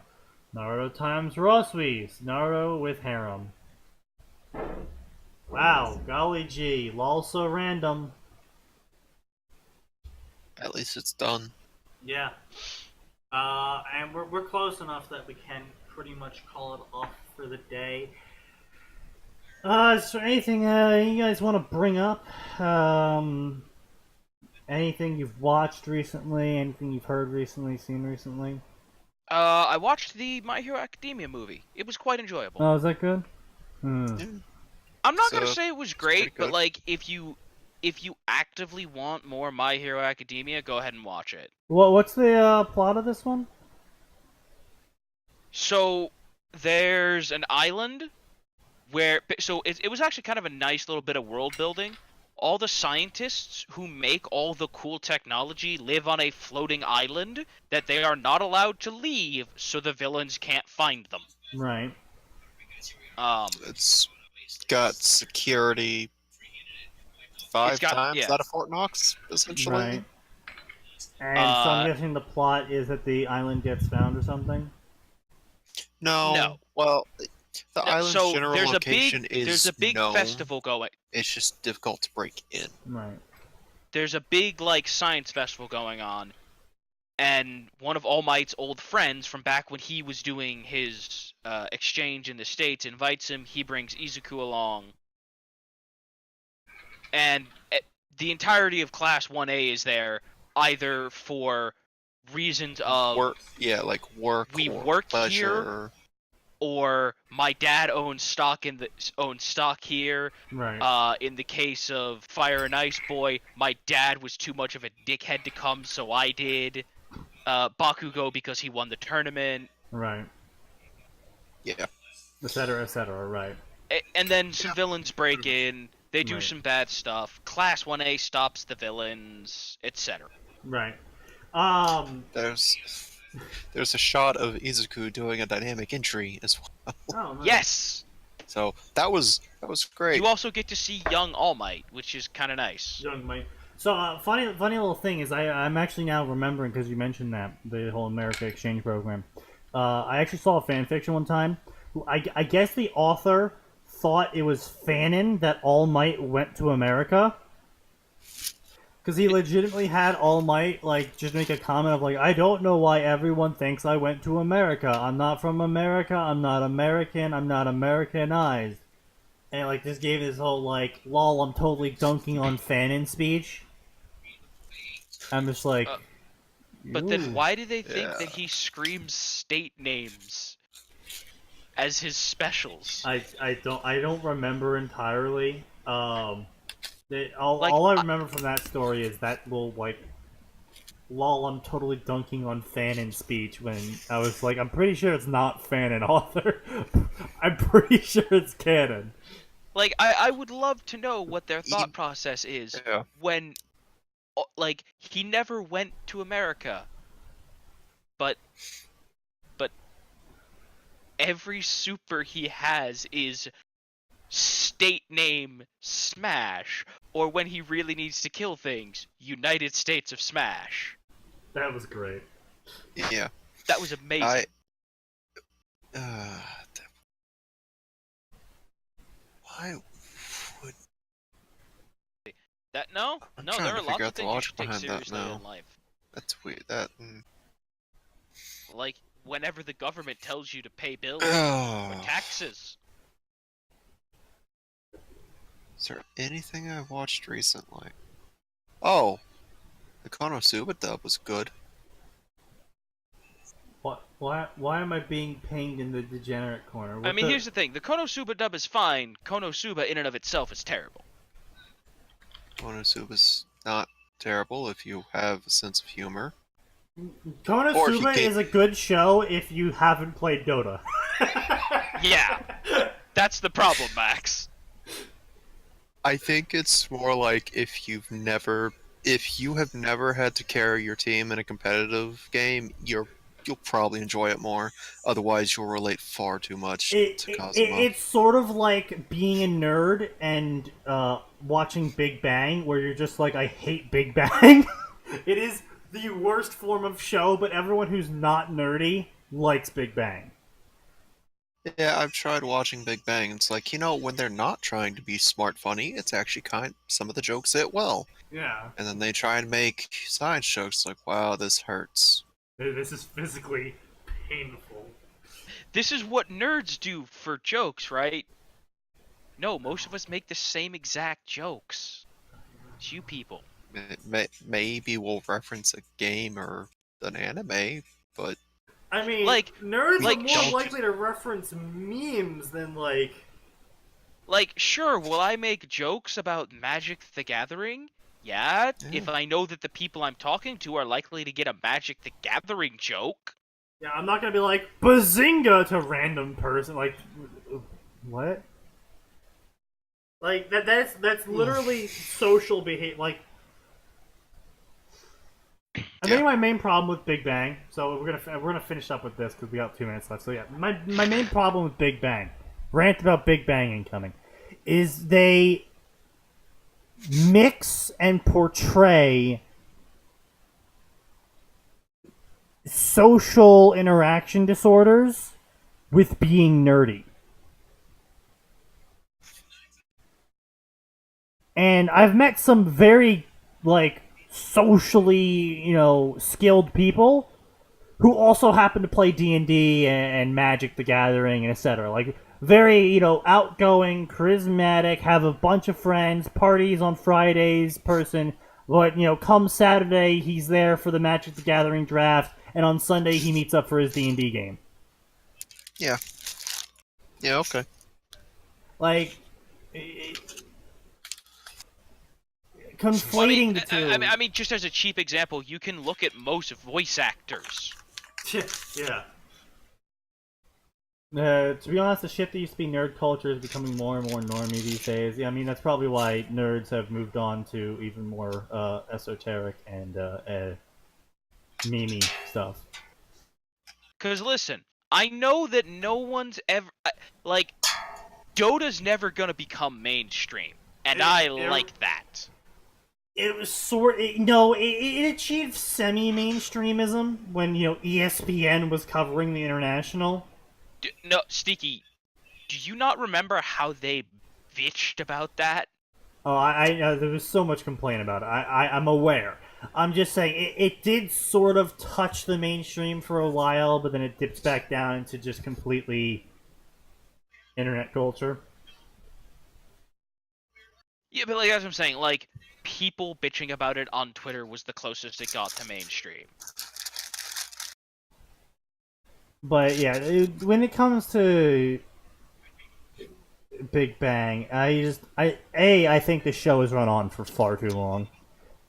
A: Naruto times Roswis. Naruto with harem. Wow, golly gee. Lol so random.
C: At least it's done.
A: Yeah. And we're close enough that we can pretty much call it off for the day. Is there anything you guys want to bring up? Anything you've watched recently? Anything you've heard recently, seen recently?
B: I watched the My Hero Academia movie. It was quite enjoyable.
A: Oh, is that good?
C: Yeah.
B: I'm not
C: So,
B: gonna say it was
C: it's
B: great,
C: pretty
B: but
C: good.
B: like if you actively want more My Hero Academia, go ahead and watch it.
A: What's the plot of this one?
B: So there's an island where it was actually kind of a nice little bit of world building. All the scientists who make all the cool technology live on a floating island that they are not allowed to leave, so the villains can't find them.
A: Right.
C: It's got security five times
B: yeah.
C: out of Fort Knox, essentially.
A: Right. And so I'm guessing the plot is that the island gets found or something?
C: No. Well, the island's
B: so
C: general location is
B: there's a big
C: known.
B: festival going.
C: It's just difficult to break in.
A: Right.
B: There's a big like science festival going on, and one of All Might's old friends from back when he was doing his exchange in the States invites him. He brings Izuku along, and the entirety of Class 1A is there either for reasons of
C: Work, work.
B: we
C: or
B: work
C: pleasure.
B: here, or my dad owns stock here.
A: Right.
B: In the case of Fire and Ice Boy, my dad was too much of a dickhead to come, so I did. Bakugo because he won the tournament.
A: Right.
C: Yeah.
A: Etc. Right.
B: And then some villains break in. They do
A: Right.
B: some bad stuff. Class 1A stops the villains, etc.
A: Right.
C: There's a shot of Izuku doing a dynamic entry as well.
A: Oh, nice.
B: Yes!
C: So that was great.
B: You also get to see young All Might, which is kind of nice.
A: Young Mike. So, funny little thing is, I'm actually now remembering, because you mentioned that, the whole America Exchange program. I actually saw a fanfiction one time. I guess the author thought it was fanon that All Might went to America. Because he legitimately had All Might, like, just make a comment of, like, I don't know why everyone thinks I went to America. I'm not from America, I'm not American, I'm not Americanized. And, like, just gave his whole, like, lol, I'm totally dunking on Fanon speech. I'm just like...
B: But then why do they think
C: Yeah.
B: that he screams state names as his specials?
A: I don't remember entirely.
B: Like,
A: All I remember from that story is that little, like, lol, I'm totally dunking on Fanon speech when I was like, I'm pretty sure it's not Fanon author. I'm pretty sure it's canon.
B: Like, I would love to know what their thought process is
C: Yeah.
B: when, like, he never went to America, but every super he has is state name Smash, or when he really needs to kill things, United States of Smash.
A: That was great.
C: Yeah.
B: That was amazing.
C: Why would...
B: That no,
C: I'm
B: there
C: trying
B: are
C: to
B: lots
C: figure
B: of
C: out the
B: things you
C: logic
B: should take
C: behind that
B: seriously
C: now.
B: in life.
C: That's weird. That...
B: Like, whenever the government tells you to pay bills
C: Oh.
B: or taxes.
C: Is there anything I've watched recently? Oh! The Konosuba dub was good.
A: What? Why am I being pinged in the degenerate corner?
B: I mean, here's the thing. The Konosuba dub is fine. Konosuba in and of itself is terrible.
C: Konosuba's not terrible if you have a sense of humor.
A: Konosuba is a good show if you haven't played Dota.
B: Yeah. That's the problem, Max.
C: I think it's more like if you have never had to carry your team in a competitive game, you'll probably enjoy it more. Otherwise, you'll relate far too much to Kazuma.
A: It's sort of like being a nerd and watching Big Bang, where you're just like, I hate Big Bang. It is the worst form of show, but everyone who's not nerdy likes Big Bang.
C: Yeah, I've tried watching Big Bang. It's like, when they're not trying to be smart funny, it's actually some of the jokes hit well.
A: Yeah.
C: And then they try and make science jokes like, wow, this hurts.
A: This is physically painful.
B: This is what nerds do for jokes, right? No, most of us make the same exact jokes. It's you people.
C: Maybe we'll reference a game or an anime, but...
A: I mean,
B: like,
A: nerds
B: like,
A: are more likely to reference memes than, like...
B: Like, sure, will I make jokes about Magic the Gathering? Yeah, if I know that the people I'm talking to are likely to get a Magic the Gathering joke.
A: Yeah, I'm not gonna be like, Bazinga to random person, like, what? Like, that's literally social behavior, like... I think my main problem with Big Bang, so we're gonna finish up with this because we got 2 minutes left. So yeah, my main problem with Big Bang, rant about Big Bang incoming, is they mix and portray social interaction disorders with being nerdy. And I've met some very, like, socially, skilled people who also happen to play D&D and Magic the Gathering and etc. Like, very, outgoing, charismatic, have a bunch of friends, parties on Fridays person, but, come Saturday, he's there for the Magic the Gathering draft, and on Sunday he meets up for his D&D game.
C: Yeah. Yeah, okay.
A: Like... conflating the two.
B: I mean, just as a cheap example, you can look at most voice actors.
A: Yeah. To be honest, the shit that used to be nerd culture is becoming more and more normie these days. Yeah, I mean, that's probably why nerds have moved on to even more esoteric and meme stuff.
B: Because listen, I know that no one's ever... like, Dota's never gonna become mainstream, and I like that.
A: It was it achieved semi-mainstreamism when, ESPN was covering the international.
B: No, Sneaky, do you not remember how they bitched about that?
A: Oh, I know there was so much complaint about it. I'm aware. I'm just saying it did sort of touch the mainstream for a while, but then it dipped back down into just completely internet culture.
B: Yeah, but like as I'm saying, like people bitching about it on Twitter was the closest it got to mainstream.
A: But yeah, when it comes to Big Bang, I think the show has run on for far too long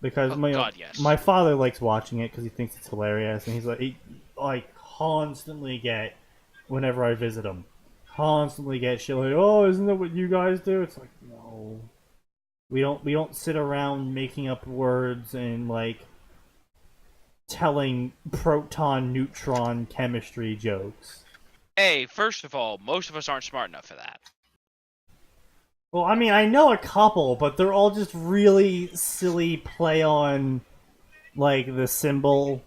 A: because
B: Oh,
A: my
B: God, yes.
A: my father likes watching it because he thinks it's hilarious, and he constantly get whenever I visit him, constantly get shit like, oh, isn't that what you guys do? It's like, no, we don't sit around making up words and like telling proton neutron chemistry jokes.
B: Hey, first of all, most of us aren't smart enough for that.
A: Well, I mean, I know a couple, but they're all just really silly play on, like, the symbol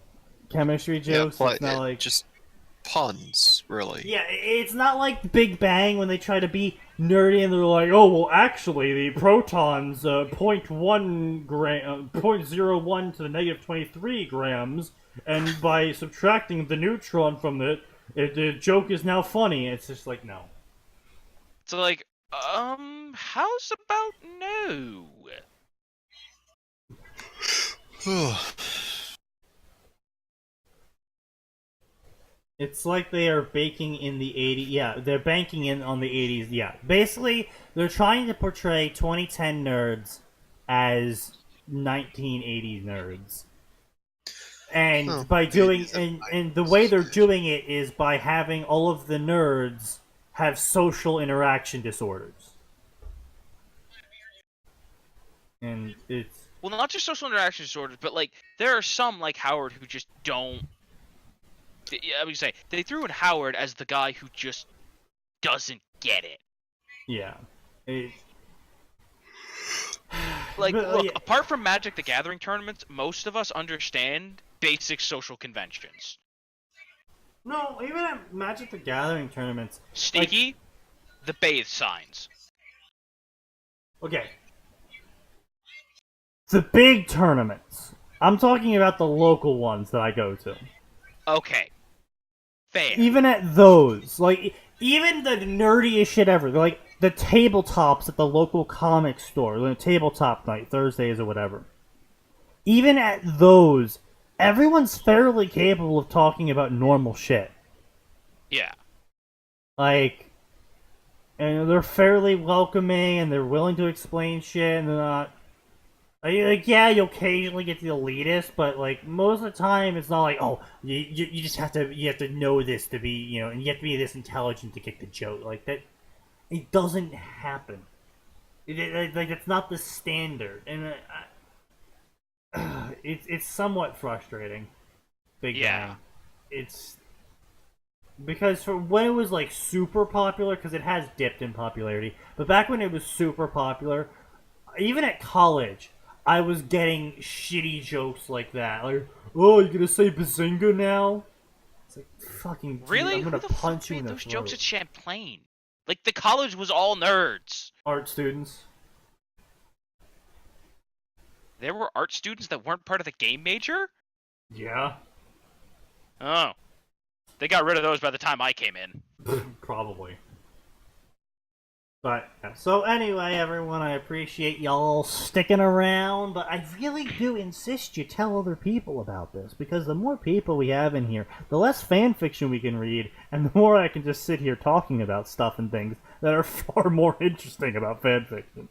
A: chemistry jokes.
C: Yeah,
A: It's not like...
C: just puns, really.
A: Yeah, it's not like Big Bang when they try to be nerdy and they're like, oh, well, actually, the proton's 0.1 gram, 0.01 to the negative 23 grams, and by subtracting the neutron from it, the joke is now funny. It's just like, no.
B: So like, how's about no?
A: It's like they are baking in the 80s. Yeah, they're banking in on the 80s. Yeah. Basically, they're trying to portray 2010 nerds as 1980s nerds. And by doing and the way they're doing it is by having all of the nerds have social interaction disorders. And it's
B: Well, not just social interaction disorders, but like there are some like Howard who just don't. I would say they threw in Howard as the guy who just doesn't get it.
A: yeah.
B: Like,
A: But,
B: look,
A: yeah.
B: apart from Magic the Gathering tournaments, most of us understand basic social conventions.
A: No, even at Magic the Gathering tournaments.
B: Sneaky, the bathe signs.
A: Okay. The big tournaments. I'm talking about the local ones that I go to.
B: Okay. Fair.
A: Even at those, like, even the nerdiest shit ever, like, the tabletops at the local comic store, the tabletop night, Thursdays or whatever. Even at those, everyone's fairly capable of talking about normal shit.
B: Yeah.
A: Like, and they're fairly welcoming, and they're willing to explain shit, and they're not... Like, yeah, you occasionally get the elitist, but, like, most of the time, it's not like, oh, you just have to know this to be, you know, and you have to be this intelligent to get the joke. Like, that, it doesn't happen. Like, it's not the standard, and it's somewhat frustrating. Big Bang. It's... Because for when it was, like, super popular, because it has dipped in popularity, but back when it was super popular, even at college... I was getting shitty jokes like that. Like, oh, you gonna say Bazinga now? It's like, fucking dude,
B: Really?
A: I'm gonna
B: Who the
A: punch
B: fuck
A: you in
B: made
A: the
B: those
A: throat.
B: jokes at Champlain? Like, the college was all nerds.
A: Art students.
B: There were art students that weren't part of the game major?
A: Yeah.
B: Oh. They got rid of those by the time I came in.
A: Probably. But, yeah. So anyway, everyone, I appreciate y'all sticking around, but I really do insist you tell other people about this, because the more people we have in here, the less fan fiction we can read, and the more I can just sit here talking about stuff and things that are far more interesting about fan fiction.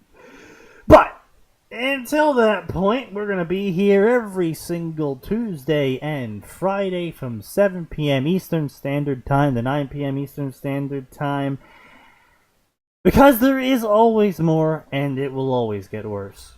A: But, until that point, we're going to be here every single Tuesday and Friday from 7 p.m. Eastern Standard Time to 9 p.m. Eastern Standard Time. Because there is always more, and it will always get worse.